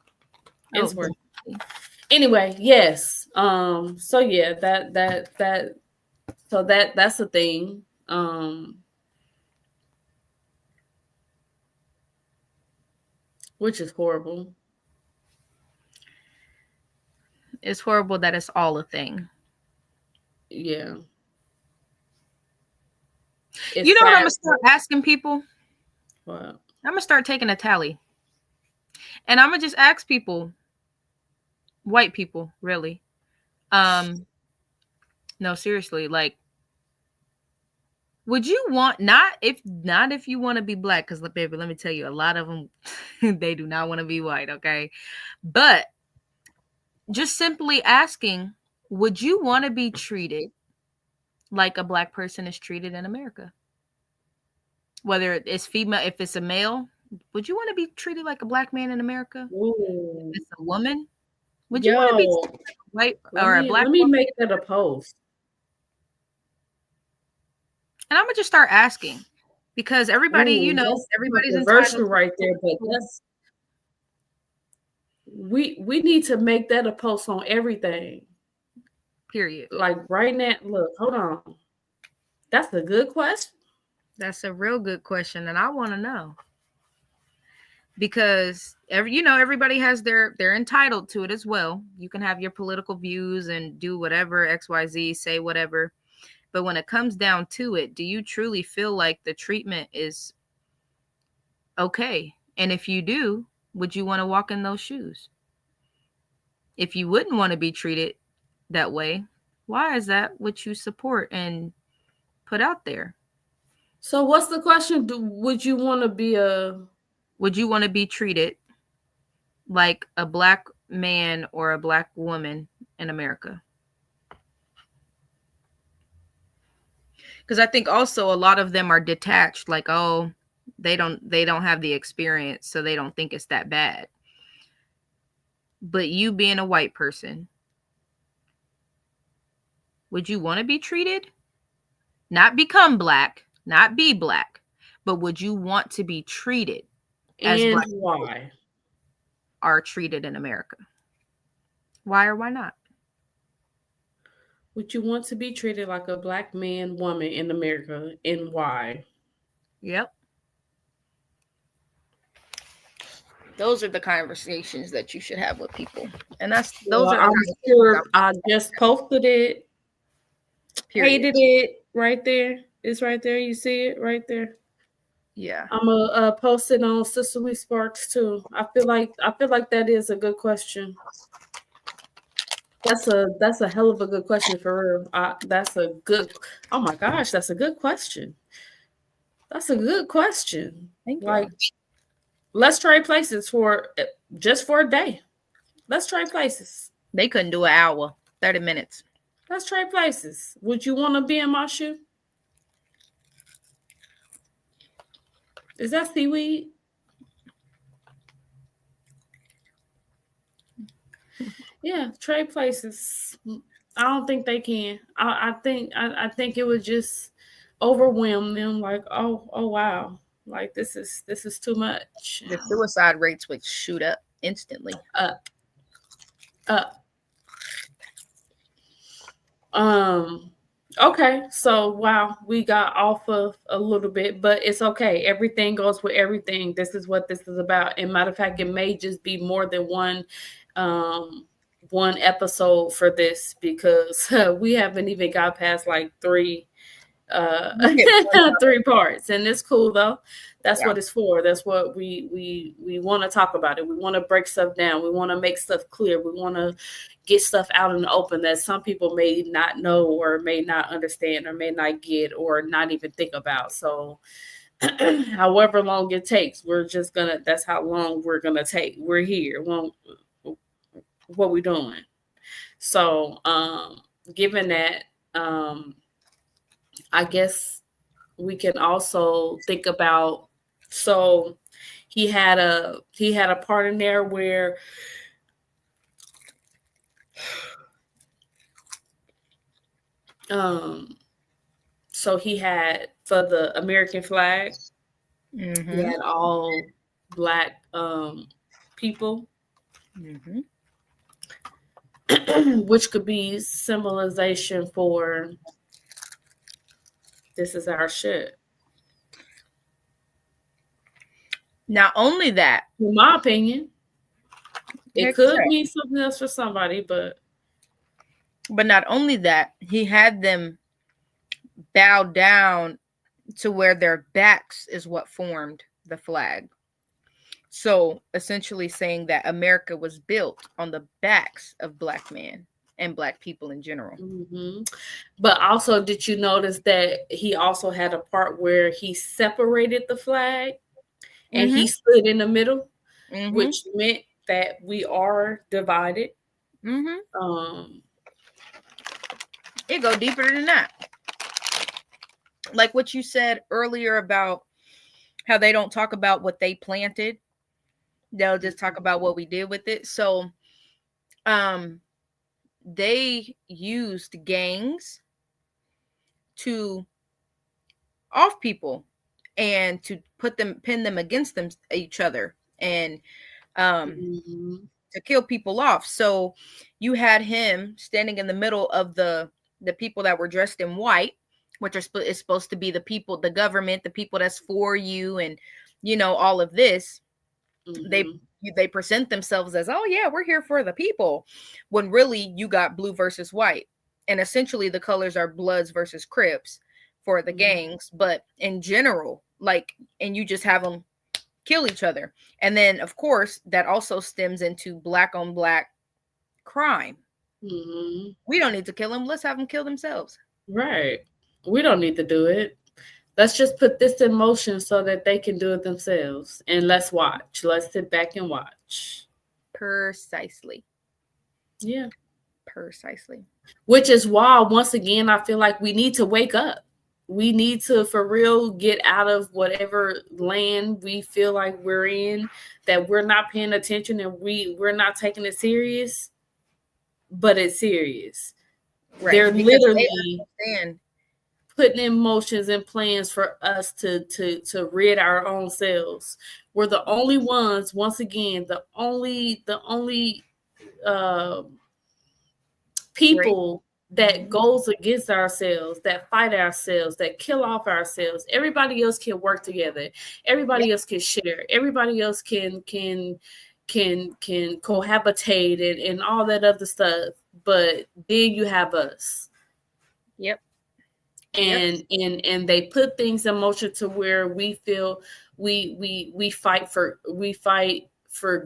It's worth it. Anyway, yes. So yeah, that's the thing. Which is horrible. It's horrible that it's all a thing. Yeah. You know what I'm gonna start asking people? What? I'm gonna start taking a tally, and I'm gonna just ask people, white people, really. No, seriously, like, would you want, not if you want to be Black, because baby, let me tell you, a lot of them they do not want to be white, okay? But just simply asking, would you want to be treated like a Black person is treated in America? Whether it's female, if it's a male, would you want to be treated like a Black man in America? Ooh. If it's a woman, would you want to be white or a Black? Let me make that a post. And I'm gonna just start asking, because everybody, everybody's entitled right there. But we need to make that a post on everything. Period. Like right now, look, hold on. That's a good question. That's a real good question, and I want to know. because everybody has they're entitled to it as well. You can have your political views and do whatever, XYZ, say whatever. But when it comes down to it, do you truly feel like the treatment is okay? And if you do, would you want to walk in those shoes? If you wouldn't want to be treated that way, why is that what you support and put out there? So what's the question? Would you want to be treated like a black man or a black woman in America? Because I think also a lot of them are detached, like, oh, they don't have the experience, so they don't think it's that bad. But you being a white person, would you want to be treated? Not become black, not be black, but would you want to be treated as and black why are treated in America? Why or why not? would you want to be treated like a black man, woman in America, and why? Yep. Those are the conversations that you should have with people. And I'm sure I just posted it. Period. Hated it right there. It's right there. You see it right there. Yeah. I'm gonna post it on Sisterly Sparks too. I feel like that is a good question. That's a hell of a good question for real. That's a good. Oh my gosh, that's a good question. That's a good question. Thank you. Like, let's trade places for a day. Let's trade places. They couldn't do an hour, 30 minutes. Let's trade places. Would you want to be in my shoe? Is that seaweed? Yeah, trade places. I don't think they can. I think it would just overwhelm them. Like, oh wow, like this is too much. The suicide rates would shoot up instantly. Up. Okay, so wow, we got off of a little bit, but it's okay. Everything goes with everything. This is what this is about. And matter of fact, it may just be more than one episode for this, because we haven't even got past like three parts, and it's cool though. That's what it's for. That's what we want to talk about it. We want to break stuff down. We want to make stuff clear. We want to get stuff out in the open that some people may not know or may not understand or may not get or not even think about. So however long it takes, that's how long we're gonna take. We're here. Well, what we doing? So given that, I guess we can also think about, so he had a part in there where so he had, for the American flag, he had all black people, which could be symbolization for this is our shit. Not only that, in my opinion, it could mean something else for somebody, but not only that, he had them bow down to where their backs is what formed the flag. So essentially saying that America was built on the backs of black men and black people in general. But also, did you notice that he also had a part where he separated the flag and he stood in the middle, which meant that we are divided. It go deeper than that. Like what you said earlier about how they don't talk about what they planted. They'll just talk about what we did with it. So they used gangs to off people and to pin them against each other, and to kill people off. So you had him standing in the middle of the people that were dressed in white, which is supposed to be the people, the government, the people that's for you, and all of this. They they present themselves as, oh yeah, we're here for the people, when really you got blue versus white, and essentially the colors are Bloods versus Crips for the gangs, but in general, like, and you just have them kill each other. And then of course that also stems into black on black crime. We don't need to kill them, let's have them kill themselves. Right. We don't need to do it. Let's just put this in motion so that they can do it themselves. And let's watch. Let's sit back and watch. Precisely. Yeah. Precisely. Which is why, once again, I feel like we need to wake up. We need to, for real, get out of whatever land we feel like we're in, that we're not paying attention and we're not taking it serious, but it's serious. Right. They're literally putting in motions and plans for us to rid our own selves. We're the only ones, once again, the only people that goes against ourselves, that fight ourselves, that kill off ourselves. Everybody else can work together. Everybody else can share. Everybody else can cohabitate and all that other stuff. But then you have us. Yep. And they put things in motion to where we feel we fight for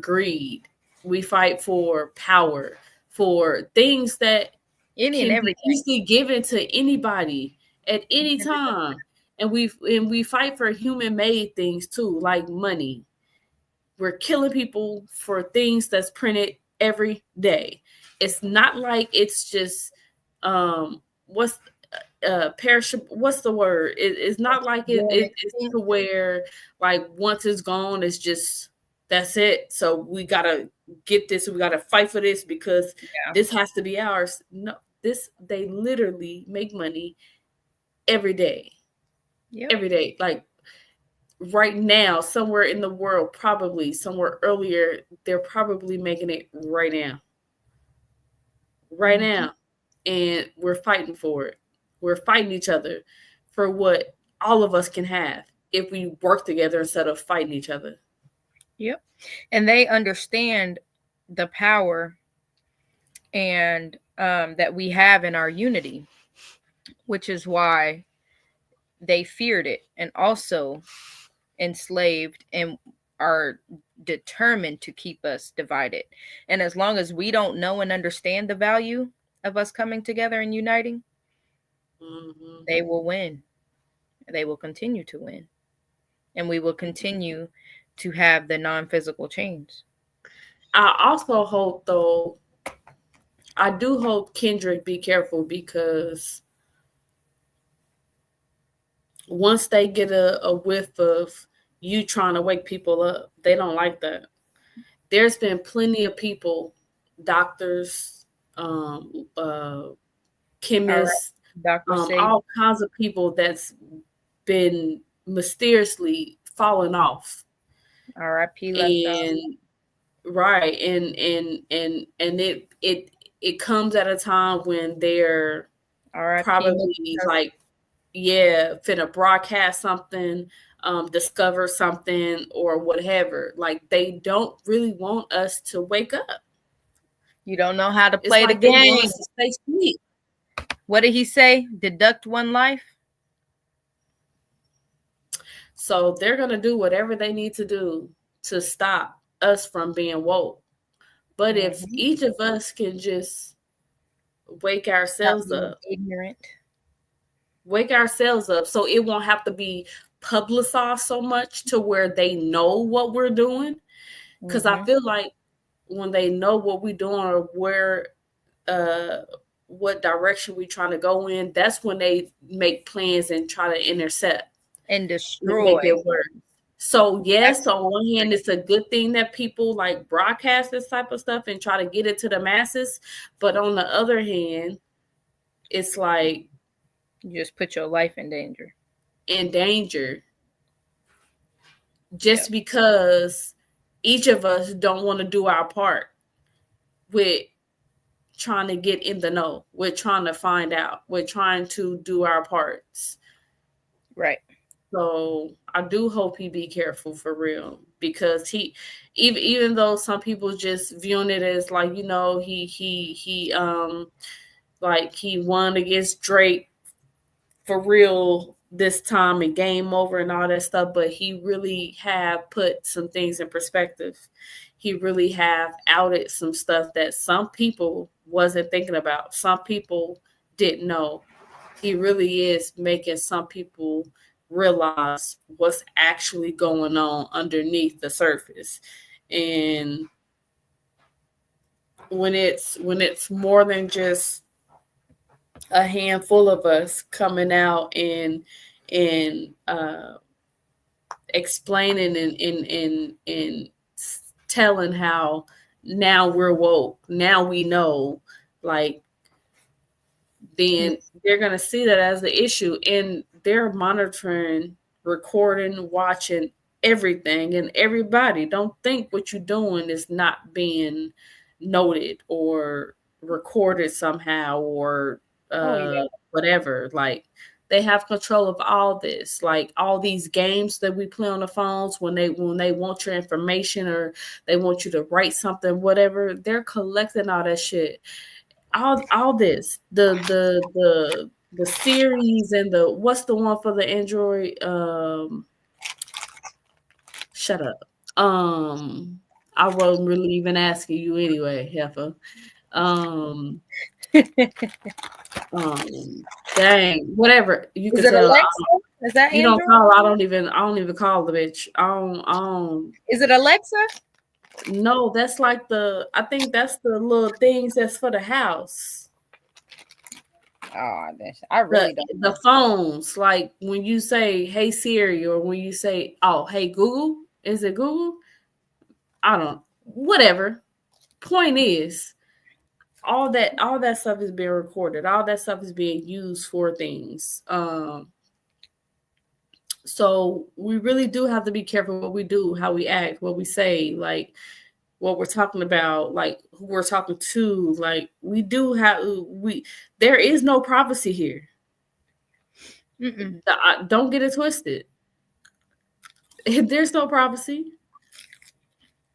greed. We fight for power, for things that can be easily given to anybody at any time. And we fight for human-made things too, like money. We're killing people for things that's printed every day. It's not like it's just perishable. What's the word? It's not like it's to where like once it's gone, it's just that's it. So we gotta get this. We gotta fight for this because this has to be ours. No, they literally make money every day. Every day, like right now, somewhere in the world, probably somewhere earlier, they're probably making it right now. Right now, and we're fighting for it. We're fighting each other for what all of us can have if we work together instead of fighting each other. Yep. And they understand the power and that we have in our unity, which is why they feared it and also enslaved and are determined to keep us divided. And as long as we don't know and understand the value of us coming together and uniting, they will win. They will continue to win. And we will continue to have the non-physical change. I also hope, though, I do hope Kendrick be careful, because once they get a whiff of you trying to wake people up, they don't like that. There's been plenty of people, doctors, chemists, all kinds of people that's been mysteriously falling off. R.I.P. And right, and it comes at a time when they're probably like, finna broadcast something, discover something or whatever. Like, they don't really want us to wake up. You don't know how to play the game. They want us to stay asleep. What did he say? Deduct one life. So they're going to do whatever they need to do to stop us from being woke. But if each of us can just wake ourselves up, wake ourselves up, so it won't have to be publicized so much to where they know what we're doing. Because I feel like when they know what we're doing or where, what direction we're trying to go in, that's when they make plans and try to intercept and destroy. Make it work. So yes, on one hand, it's a good thing that people like broadcast this type of stuff and try to get it to the masses. But on the other hand, it's like you just put your life in danger. Just because each of us don't want to do our part with trying to get in the know. We're trying to find out. We're trying to do our parts. Right. So I do hope he be careful for real, because he, even though some people just viewing it as like, he like he won against Drake for real this time and game over and all that stuff, but he really have put some things in perspective. He really have outed some stuff that some people wasn't thinking about. Some people didn't know. He really is making some people realize what's actually going on underneath the surface. And when it's more than just a handful of us coming out and explaining and telling how now we're woke, now we know, like, then they're going to see that as the issue, and they're monitoring, recording, watching everything and everybody. Don't think what you're doing is not being noted or recorded somehow, or Oh yeah. whatever. Like, they have control of all this, like all these games that we play on the phones, when they want your information, or they want you to write something, whatever, they're collecting all that shit. All this, the series, and the, what's the one for the Android, shut up. I wasn't really even asking you anyway, Heifer. um Dang, whatever, you Is could it tell. Alexa? Is that You don't Android? call, I don't even call the bitch. I don't. Is it Alexa? No, that's like I think that's the little things that's for the house. Oh, I the really don't the know. phones, like when you say "Hey Siri," or when you say, "Oh, hey Google," is it Google? I don't. Whatever. Point is, all that stuff is being recorded. All that stuff is being used for things. So we really do have to be careful what we do, how we act, what we say, like what we're talking about, like who we're talking to. Like, we do have we. There is no privacy here. Mm-mm. Don't get it twisted. There's no privacy.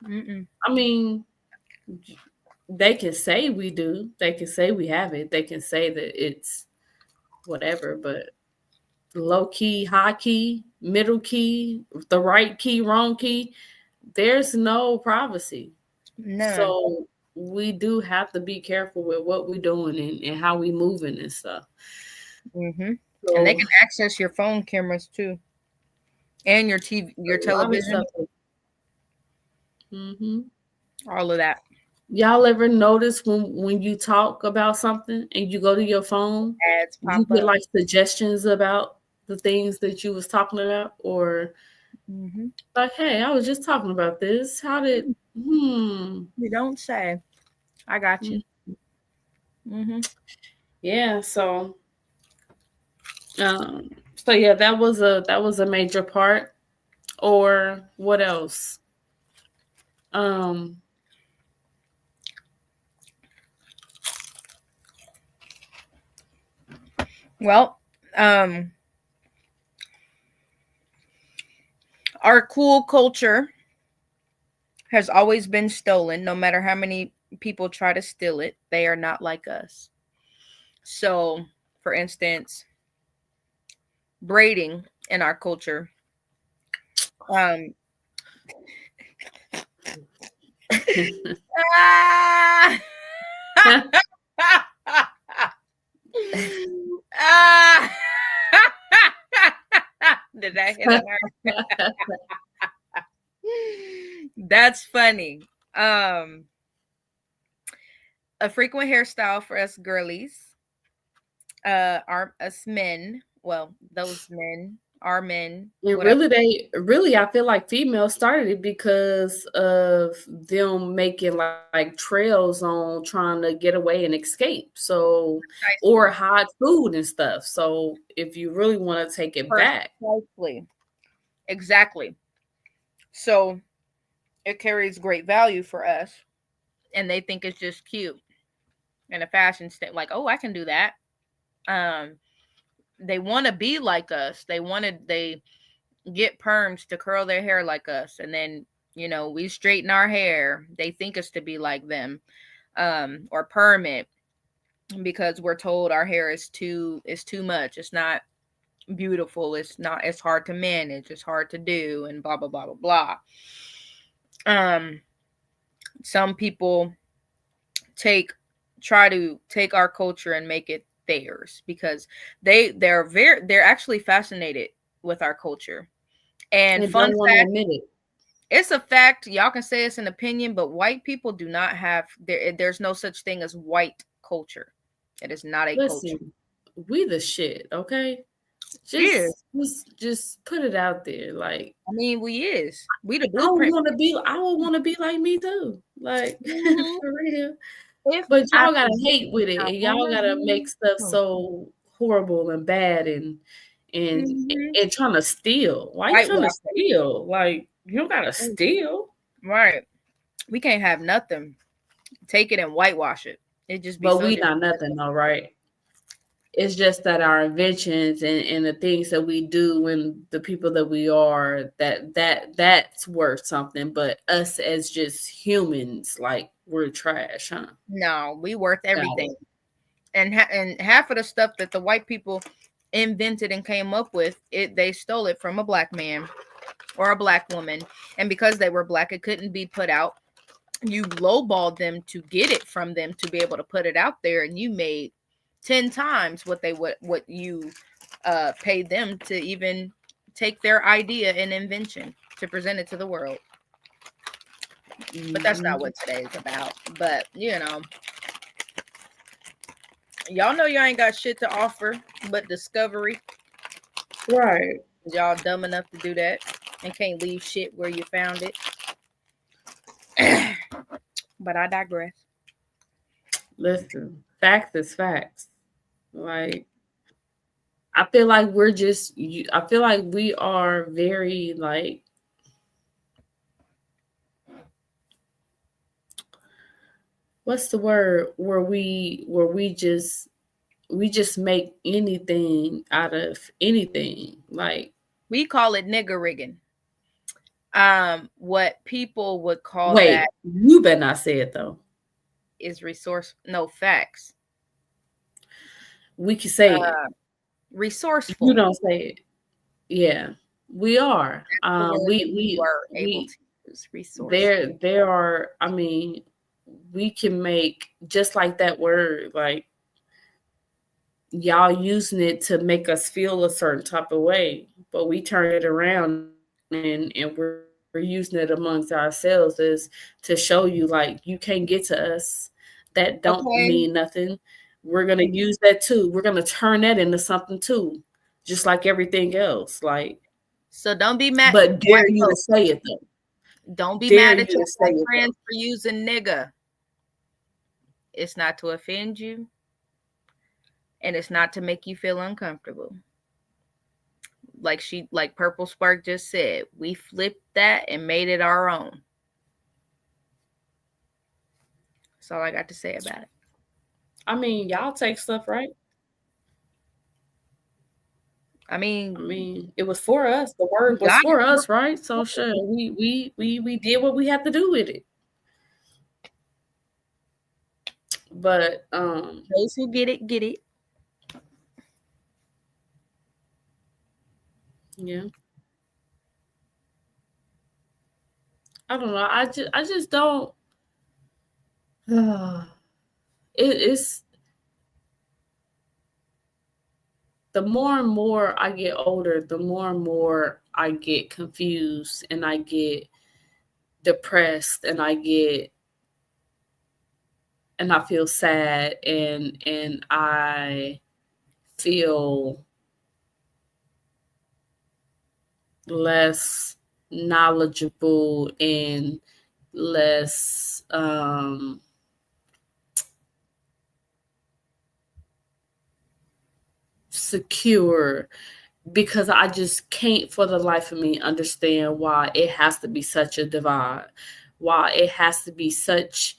Mm-mm. I mean, they can say we do. They can say we have it. They can say that it's whatever, but low key, high key, middle key, the right key, wrong key, there's no privacy. None. So we do have to be careful with what we're doing, and how we moving and stuff. Mm-hmm. And they So can access your phone cameras too, and your TV, your a lot of television, stuff. Hmm. all of that. Y'all ever notice when you talk about something and you go to your phone, Ads you pop get up. like suggestions about the things that you was talking about, or Mm-hmm. like, hey, I was just talking about this. How did You don't say. I got you. mm, Mm-hmm. yeah, so yeah, that was a major part. Or what else? Um Well, our cool culture has always been stolen. No matter how many people try to steal it, they are not like us. So, for instance, braiding in our culture. Um, ah! Ah! Did I hit it hard? That's funny. Um, a frequent hairstyle for us girlies, are us men. Well, those men are men. And Whatever. really, I feel like females started it because of them making like trails on trying to get away and escape. So, or hide food and stuff. So, if you really want to take it back, Precisely. Exactly. So it carries great value for us, and they think it's just cute and a fashion state. Like, oh, I can do that. Um, they want to be like us. They wanted they get perms to curl their hair like us, and then we straighten our hair. They think us to be like them, or perm it because we're told our hair is too much. It's not beautiful. It's hard to manage. It's hard to do, and blah blah blah blah blah. Some people try to take our culture and make it theirs because they're actually fascinated with our culture. And They fun don't want to fact, admit it. it's a fact. Y'all can say it's an opinion, but white people do not have there's no such thing as white culture. It is not a culture. Listen, we the shit, okay? Yeah. Just put it out there. Like, I mean, we the I blueprint. would want to be like me too. Like, Mhm. for real. If But I y'all gotta could hate with it, I and y'all wanna gotta be make stuff so horrible and bad and Mhm. trying to steal. Why you trying to Whitewash it. steal? Like, you don't gotta steal. Right. We can't have nothing. Take it and whitewash it. It just be But so we not nothing, though, right? It's just that our inventions and the things that we do and the people that we are, that's worth something. But us as just humans, like, we're trash, huh? No, we worth Got everything. it. And half of the stuff that the white people invented and came up with, they stole it from a black man or a black woman. And because they were black, it couldn't be put out. You lowballed them to get it from them to be able to put it out there, and you made 10 times what you paid them to even take their idea and invention to present it to the world. But that's not what today is about. But y'all know y'all ain't got shit to offer but discovery. Right. Y'all dumb enough to do that and can't leave shit where you found it. But I digress. Listen, facts is facts. Like, I feel like I feel like we are very, like, what's the word, where we just make anything out of anything. Like, We call it nigger rigging. What people would call wait, that you better not say it though. is facts. We can say it. You Resourceful. don't say it. Yeah, we are. The word that you are able We to use. Resourceful. there are. I mean, we can make just like that word. Like, y'all using it to make us feel a certain type of way, but we turn it around and we're using it amongst ourselves as to show you, like, you can't get to us. That don't Okay. mean nothing. We're gonna use that too. We're gonna turn that into something too, just like everything else. Like, So don't be mad. but dare you to say it though. Don't be Dare mad you at your to say it friends though. for using nigga. It's not to offend you, and it's not to make you feel uncomfortable. Like Purple Spark just said, we flipped that and made it our own. That's all I got to say about it. I mean, y'all take stuff, right? I mean, it was for us. The we word was got for it. us, right? So sure, we did what we had to do with it. But Those who get it, get it. yeah. I don't know. I just don't it's the more and more I get older, the more and more I get confused and I get depressed and I feel sad and I feel less knowledgeable and less secure because I just can't for the life of me understand why it has to be such a divide, why it has to be such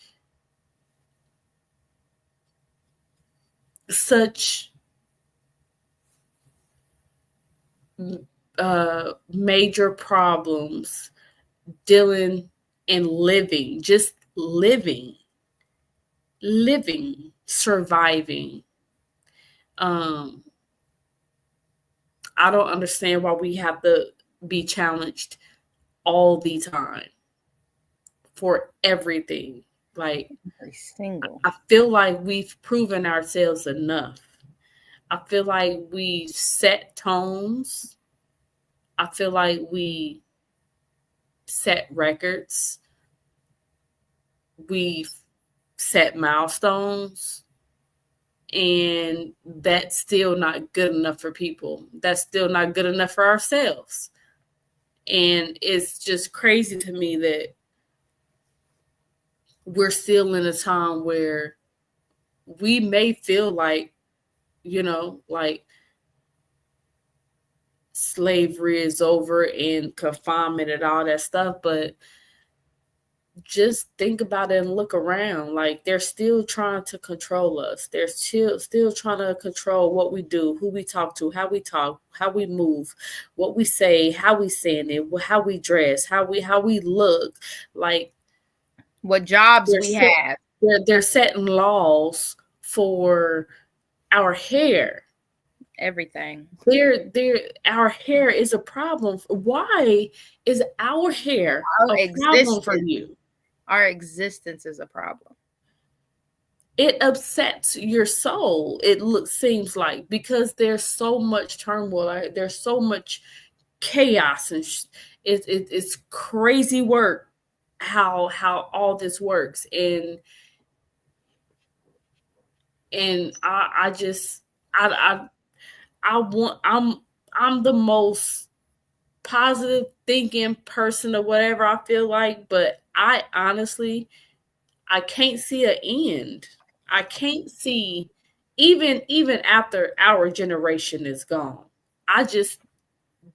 major problems dealing and living, just living, surviving. Um, I don't understand why we have to be challenged all the time for everything. Like, Every single. I feel like we've proven ourselves enough. I feel like we set tones. I feel like we set records. We've set milestones. And that's still not good enough for people. That's still not good enough for ourselves. And it's just crazy to me that we're still in a time where we may feel like, like slavery is over and confinement and all that stuff, but just think about it and look around. Like, they're still trying to control us. They're still trying to control what we do, who we talk to, how we talk, how we move, what we say, how we saying it, how we dress, how we look. Like, what jobs we have. They're setting laws for our hair. Everything. Our hair is a problem. Why is our hair a problem for you? Our existence is a problem. It upsets your soul. Seems like, because there's so much turmoil. There's so much chaos, and it's crazy work how all this works. And I'm the most positive thinking person or whatever, I feel like, but I honestly, I can't see an end. I can't see, even after our generation is gone, I just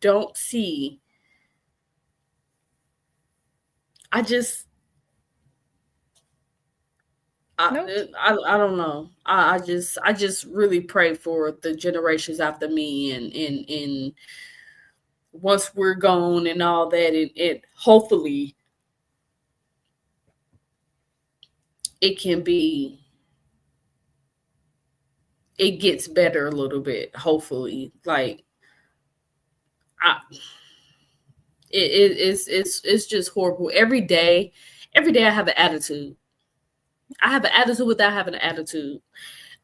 don't see. I don't know. I just really pray for the generations after me, and once we're gone and all that, it hopefully it gets better a little bit. Hopefully, like, it's just horrible. Every day I have an attitude. I have an attitude without having an attitude.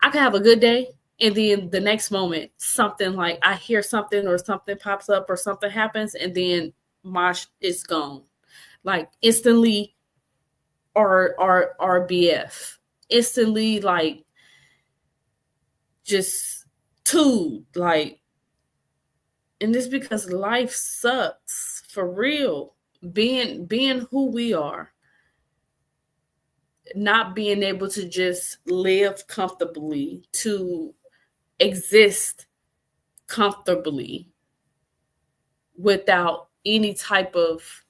I can have a good day, and then the next moment, something, like, I hear something or something pops up or something happens, and then it's gone. Like, instantly, our BF. Instantly, like, just two, like, and it's because life sucks for real. Being who we are, not being able to just live comfortably, to exist comfortably without any type of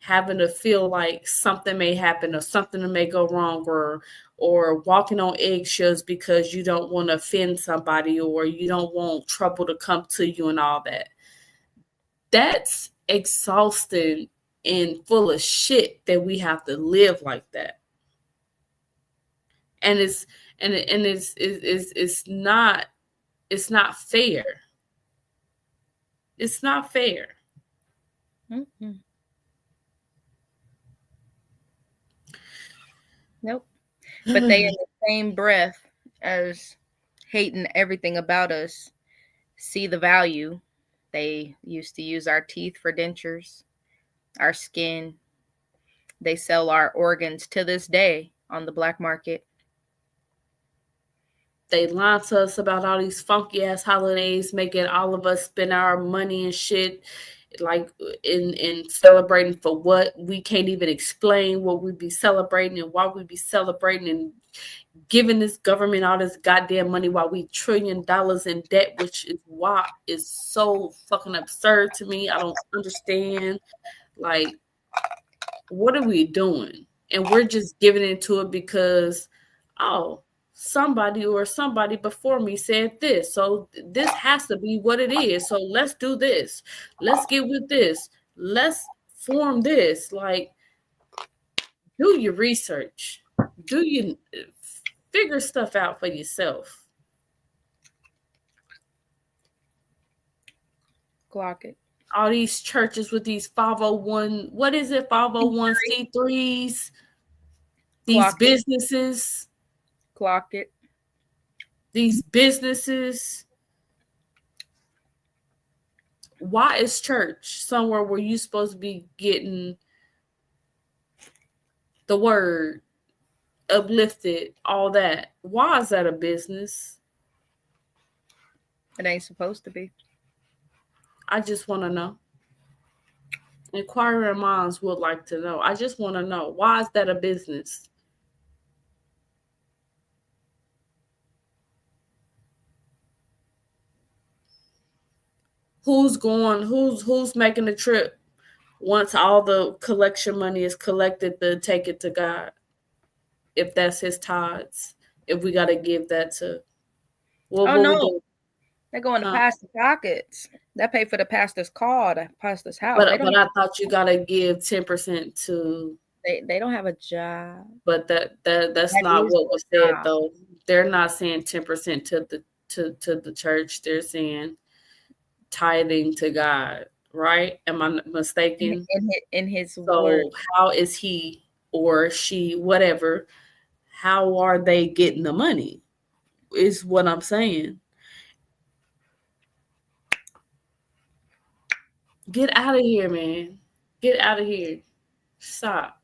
having to feel like something may happen or something may go wrong, or walking on eggshells because you don't want to offend somebody or you don't want trouble to come to you and all that. That's exhausting and full of shit that we have to live like that. And it's not fair. It's not fair. Mm-hmm. Nope. But they, in the same breath as hating everything about us, see the value. They used to use our teeth for dentures, our skin. They sell our organs to this day on the black market. They lie to us about all these funky ass holidays, making all of us spend our money and shit, like, in celebrating for what we can't even explain what we be celebrating and why we be celebrating, and giving this government all this goddamn money while we $1 trillion in debt, which is why is so fucking absurd to me. I don't understand. Like, what are we doing? And we're just giving into it because, oh, somebody before me said this, so this has to be what it is. So let's do this. Let's get with this. Let's form this. Like, do your research. Do you figure stuff out for yourself? Clock it. All these churches with these 501, what is it, 501c3s, these Clock it. businesses, Clock it. these businesses. Why is church somewhere where you're supposed to be getting the word, uplifted, all that? Why is that a business? It ain't supposed to be. I just want to know. Inquiring minds would like to know. I just want to know, why is that a business? Who's making the trip once all the collection money is collected to take it to God? If that's his tithes, if we got to give that to, what we do? They're going to pastor's pockets. That pay for the pastor's car, the pastor's house. But I thought you gotta give 10% to. They don't have a job. But that's not what was said though. They're not saying 10% to the church. They're saying tithing to God, right? Am I mistaken? In his so word. How is he or she, whatever? How are they getting the money? Is what I'm saying. Get out of here, man. Get out of here. Stop.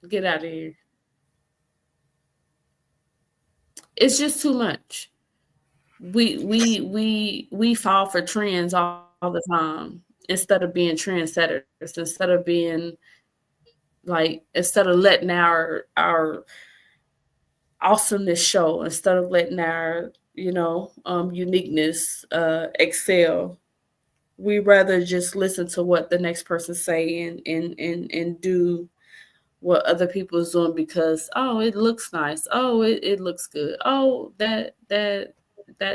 Get out of here. It's just too much. We fall for trends all the time instead of being trendsetters, instead of being instead of letting our awesomeness show, instead of letting our uniqueness excel. We rather just listen to what the next person say and do what other people is doing because, oh, it looks nice. Oh, it looks good. Oh, that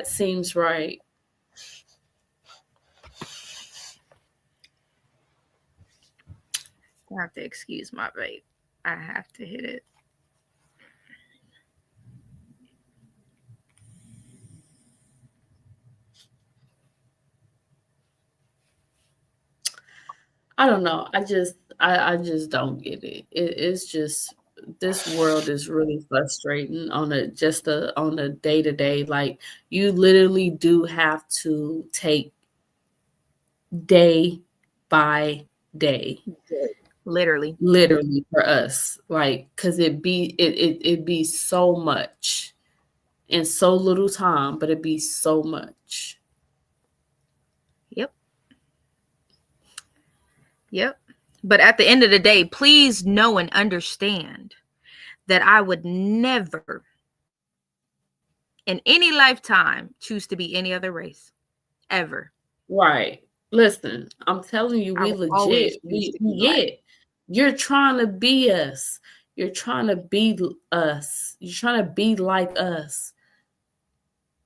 seems right. I have to excuse my vape. I have to hit it. I don't know. I just don't get it. It's just, this world is really frustrating on a day-to-day. Like, you literally do have to take day by day. Literally For us, like, because it be so much in so little time, but it be so much. Yep. But at the end of the day, please know and understand that I would never in any lifetime choose to be any other race ever. Right. Listen, I'm telling you, we legit. You're trying to be us. You're trying to be us. You're trying to be like us.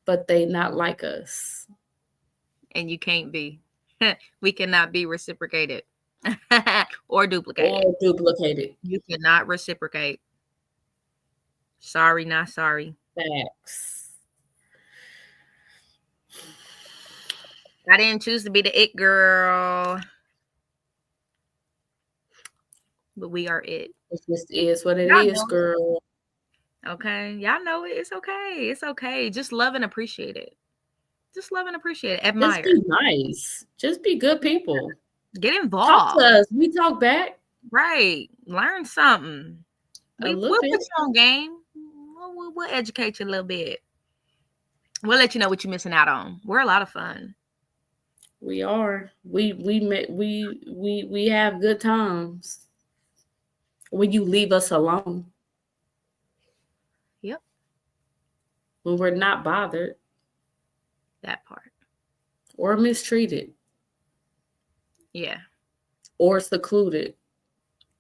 But they not like us. And you can't be. We cannot be reciprocated or duplicated. You cannot reciprocate. Sorry, not sorry. Facts. I didn't choose to be the it girl. But we are it. It just is what it is, girl. Okay. Y'all know it. It's okay. It's okay. Just love and appreciate it. Just love and appreciate it. Admire. Just be nice. Just be good people. Get involved. Talk to us. We talk back. Right. Learn something. We'll put you on game. We'll educate you a little bit. We'll let you know what you're missing out on. We're a lot of fun. We are. We have good times when you leave us alone. Yep. When we're not bothered. That part. Or mistreated. Yeah. Or secluded.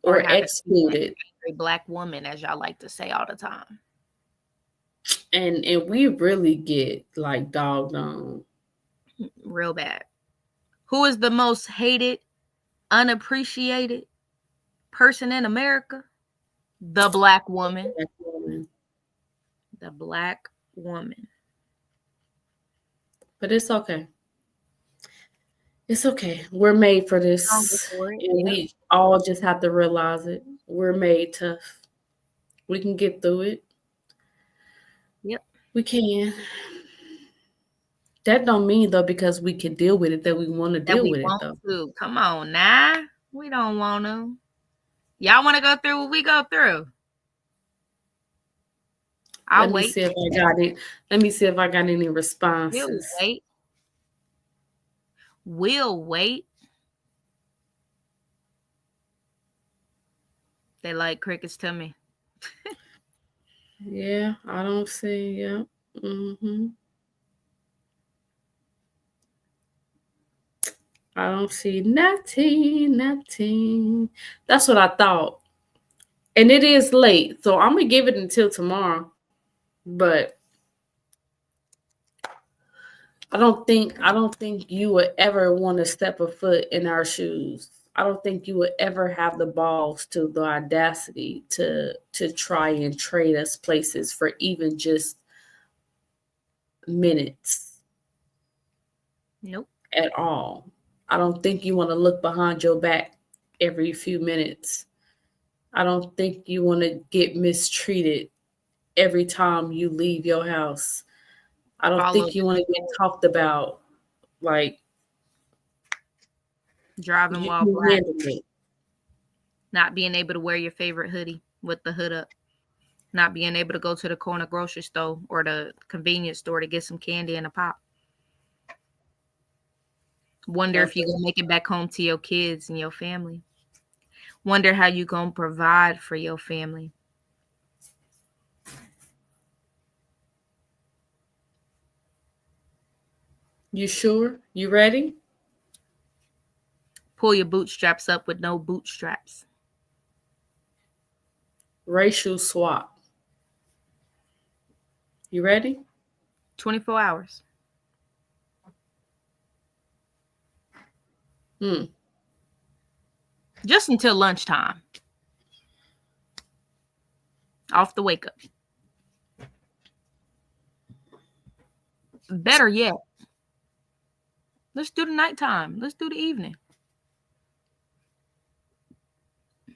Or excluded. A Black woman, as y'all like to say all the time. And we really get like dogged on. Real bad. Who is the most hated, unappreciated person in America? The black woman. Black woman. The black woman. But it's okay. It's okay. We're made for this. Stronger for it. And Yep. we all just have to realize it. We're made tough. We can get through it. Yep. We can. That don't mean though because we can deal with it that we want to That deal we with it want though. to. Come on now. We don't want to. Y'all want to go through what we go through? I'll wait. See if I got it. Let me see if I got any We'll responses. wait. We'll wait. They like crickets to me. Yeah, I don't see. Yeah. Mm-hmm. I don't see nothing. That's what I thought. And it is late, so I'm gonna give it until tomorrow. But I don't think you would ever want to step a foot in our shoes. I don't think you would ever have the balls to the audacity to try and trade us places for even just minutes. Nope. At all. I don't think you want to look behind your back every few minutes. I don't think you want to get mistreated every time you leave your house. I don't think you want to get talked about like driving you while black. it. Not being able to wear your favorite hoodie with the hood up. Not being able to go to the corner grocery store or the convenience store to get some candy and a pop. Wonder if you're going to make it back home to your kids and your family. Wonder how you're going to provide for your family. You sure? You ready? Pull your bootstraps up with no bootstraps. Racial swap. You ready? 24 hours. Just until lunchtime. Off the wake up. Better yet, let's do the nighttime. Let's do the evening.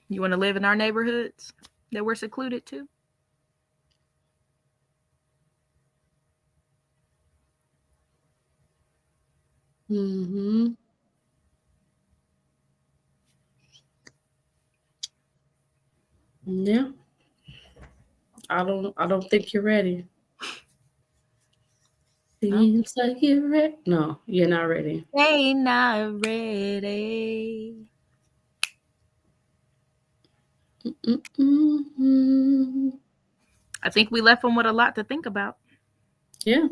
You want to live in our neighborhoods that we're secluded to? Mm-hmm. Yeah. I don't think you're ready. Seems like you're ready. No, you're not ready. They not ready. Mm-mm-mm-mm. I think we left them with a lot to think about. Yeah.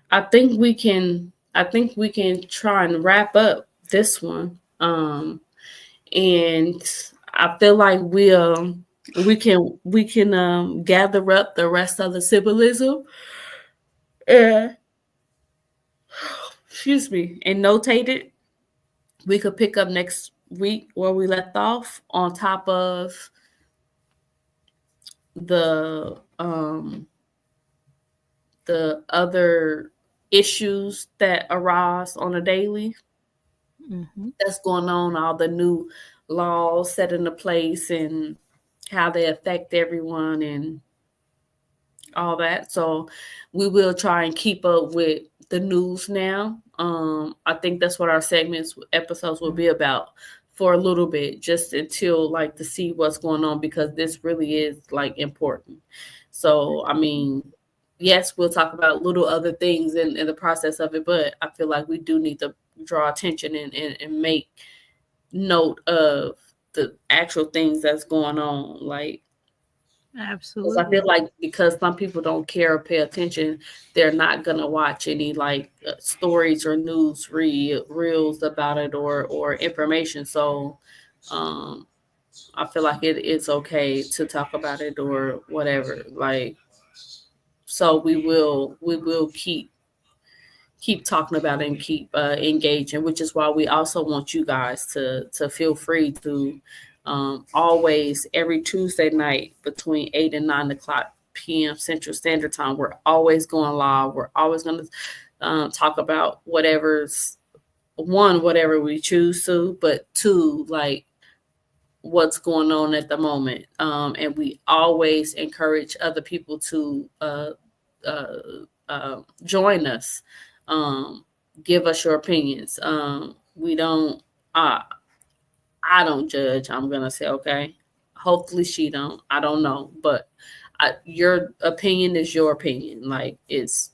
I think we can try and wrap up this one. And I feel like we can gather up the rest of the symbolism. Excuse me, and notate it. We could pick up next week where we left off on top of the other issues that arise on a daily. Mm-hmm. That's going on, all the new laws set into place and how they affect everyone and all that. So we will try and keep up with the news now. I think that's what our episodes will be about for a little bit, just until like to see what's going on, because this really is like important. So, I mean, yes, we'll talk about little other things in the process of it, but I feel like we do need to draw attention and make note of the actual things that's going on. Like, absolutely. I feel like because some people don't care or pay attention, they're not gonna watch any like stories or news reels about it or information. So I feel like it's okay to talk about it or whatever. Like, so we will keep talking about it and keep engaging, which is why we also want you guys to feel free to always every Tuesday night between 8 and 9 o'clock p.m. Central Standard Time. We're always going live. We're always going to talk about whatever's one, whatever we choose to, but two, like what's going on at the moment. And we always encourage other people to uh, join us. Um, give us your opinions. We don't. Uh, I don't judge. I'm gonna say okay. Hopefully she don't. I don't know, but your opinion is your opinion. Like it's.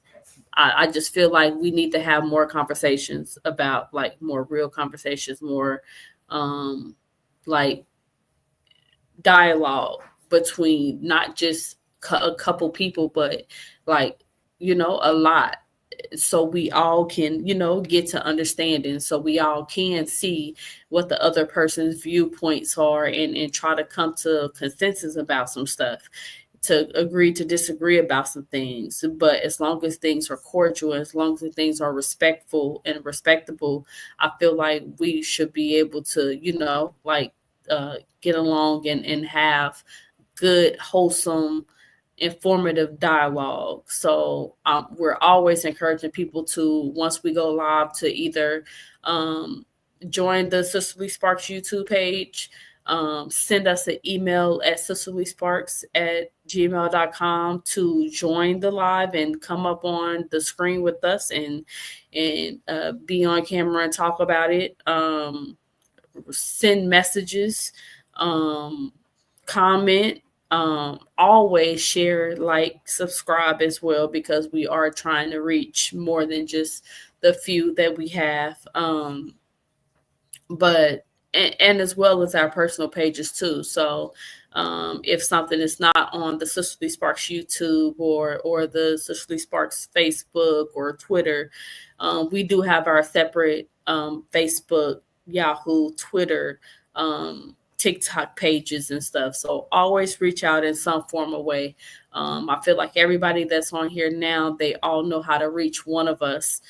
I just feel like we need to have more conversations about like more real conversations, more um, like dialogue between not just a couple people, but like a lot, so we all can get to understanding, so we all can see what the other person's viewpoints are, and try to come to a consensus about some stuff, to agree to disagree about some things. But as long as things are cordial, as long as things are respectful and respectable, I feel like we should be able to like get along and have good, wholesome, informative dialogue. So we're always encouraging people to, once we go live, to either um, join the Sisterly Sparks YouTube page, send us an email at sisterlysparks@gmail.com to join the live and come up on the screen with us and be on camera and talk about it. Send messages, um, comment, always share, like, subscribe as well, because we are trying to reach more than just the few that we have. But and as well as our personal pages too. So if something is not on the Sisterly Sparks YouTube or the Sisterly Sparks Facebook or Twitter, we do have our separate Facebook, Yahoo, Twitter, TikTok pages and stuff. So always reach out in some form of way. I feel like everybody that's on here now, they all know how to reach one of us.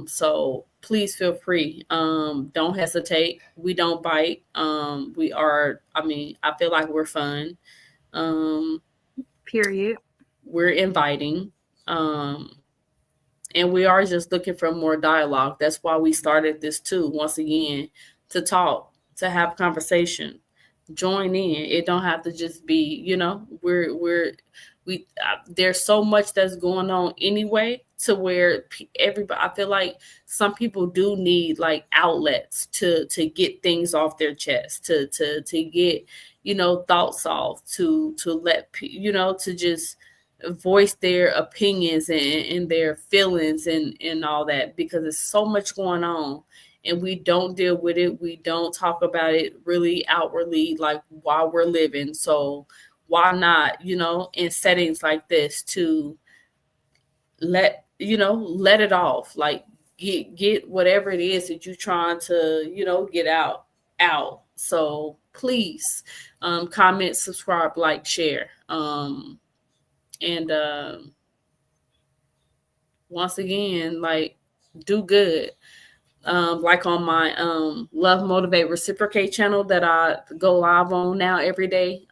So please feel free. Don't hesitate. We don't bite. We are, I mean, I feel like we're fun. Um, Period. we're inviting. Um, and we are just looking for more dialogue. That's why we started this too, once again, to talk, to have conversation. Join in. It don't have to just be, we there's so much that's going on anyway, to where everybody, I feel like some people do need like outlets to get things off their chest, to get thoughts off, to let to just voice their opinions and their feelings and all that, because there's so much going on and we don't deal with it. We don't talk about it really outwardly, like while we're living. So why not, in settings like this, to let it off, like get whatever it is that you're trying to, get out. So please comment, subscribe, like, share. And once again, like, do good. Like on my Love Motivate Reciprocate channel that I go live on now every day.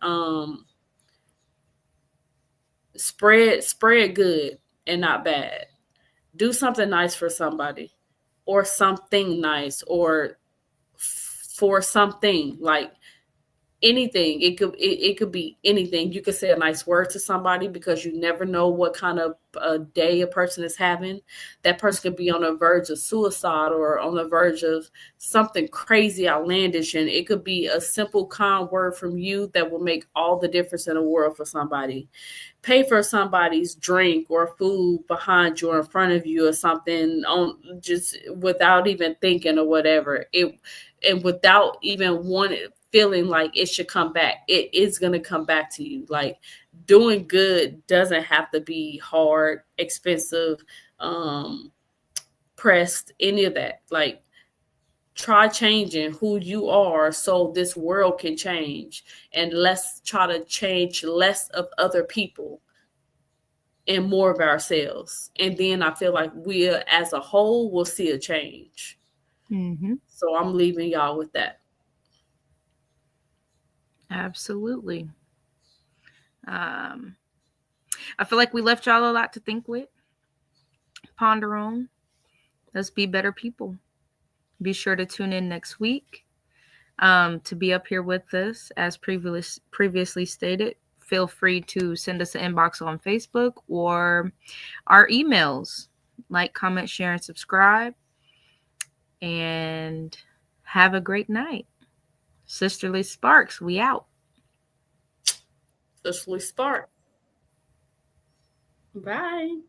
Spread good and not bad. Do something nice for somebody, or something nice, or for something, like anything. It could be anything. You could say a nice word to somebody, because you never know what kind of a day a person is having. That person could be on the verge of suicide or on the verge of something crazy, outlandish, and it could be a simple kind word from you that will make all the difference in the world for somebody. Pay for somebody's drink or food behind you or in front of you, or something, on just without even thinking or whatever it, and without even wanting, feeling like it should come back. It is going to come back to you. Like, doing good doesn't have to be hard, expensive, pressed, any of that. Like, try changing who you are so this world can change, and let's try to change less of other people and more of ourselves. And then I feel like we as a whole will see a change. Mm-hmm. So I'm leaving y'all with that. Absolutely. I feel like we left y'all a lot to think with, ponder on. Let's be better people. Be sure to tune in next week to be up here with us. As previously stated, feel free to send us an inbox on Facebook or our emails. Like, comment, share, and subscribe. And have a great night. Sisterly Sparks, we out. Sisterly Spark. Bye.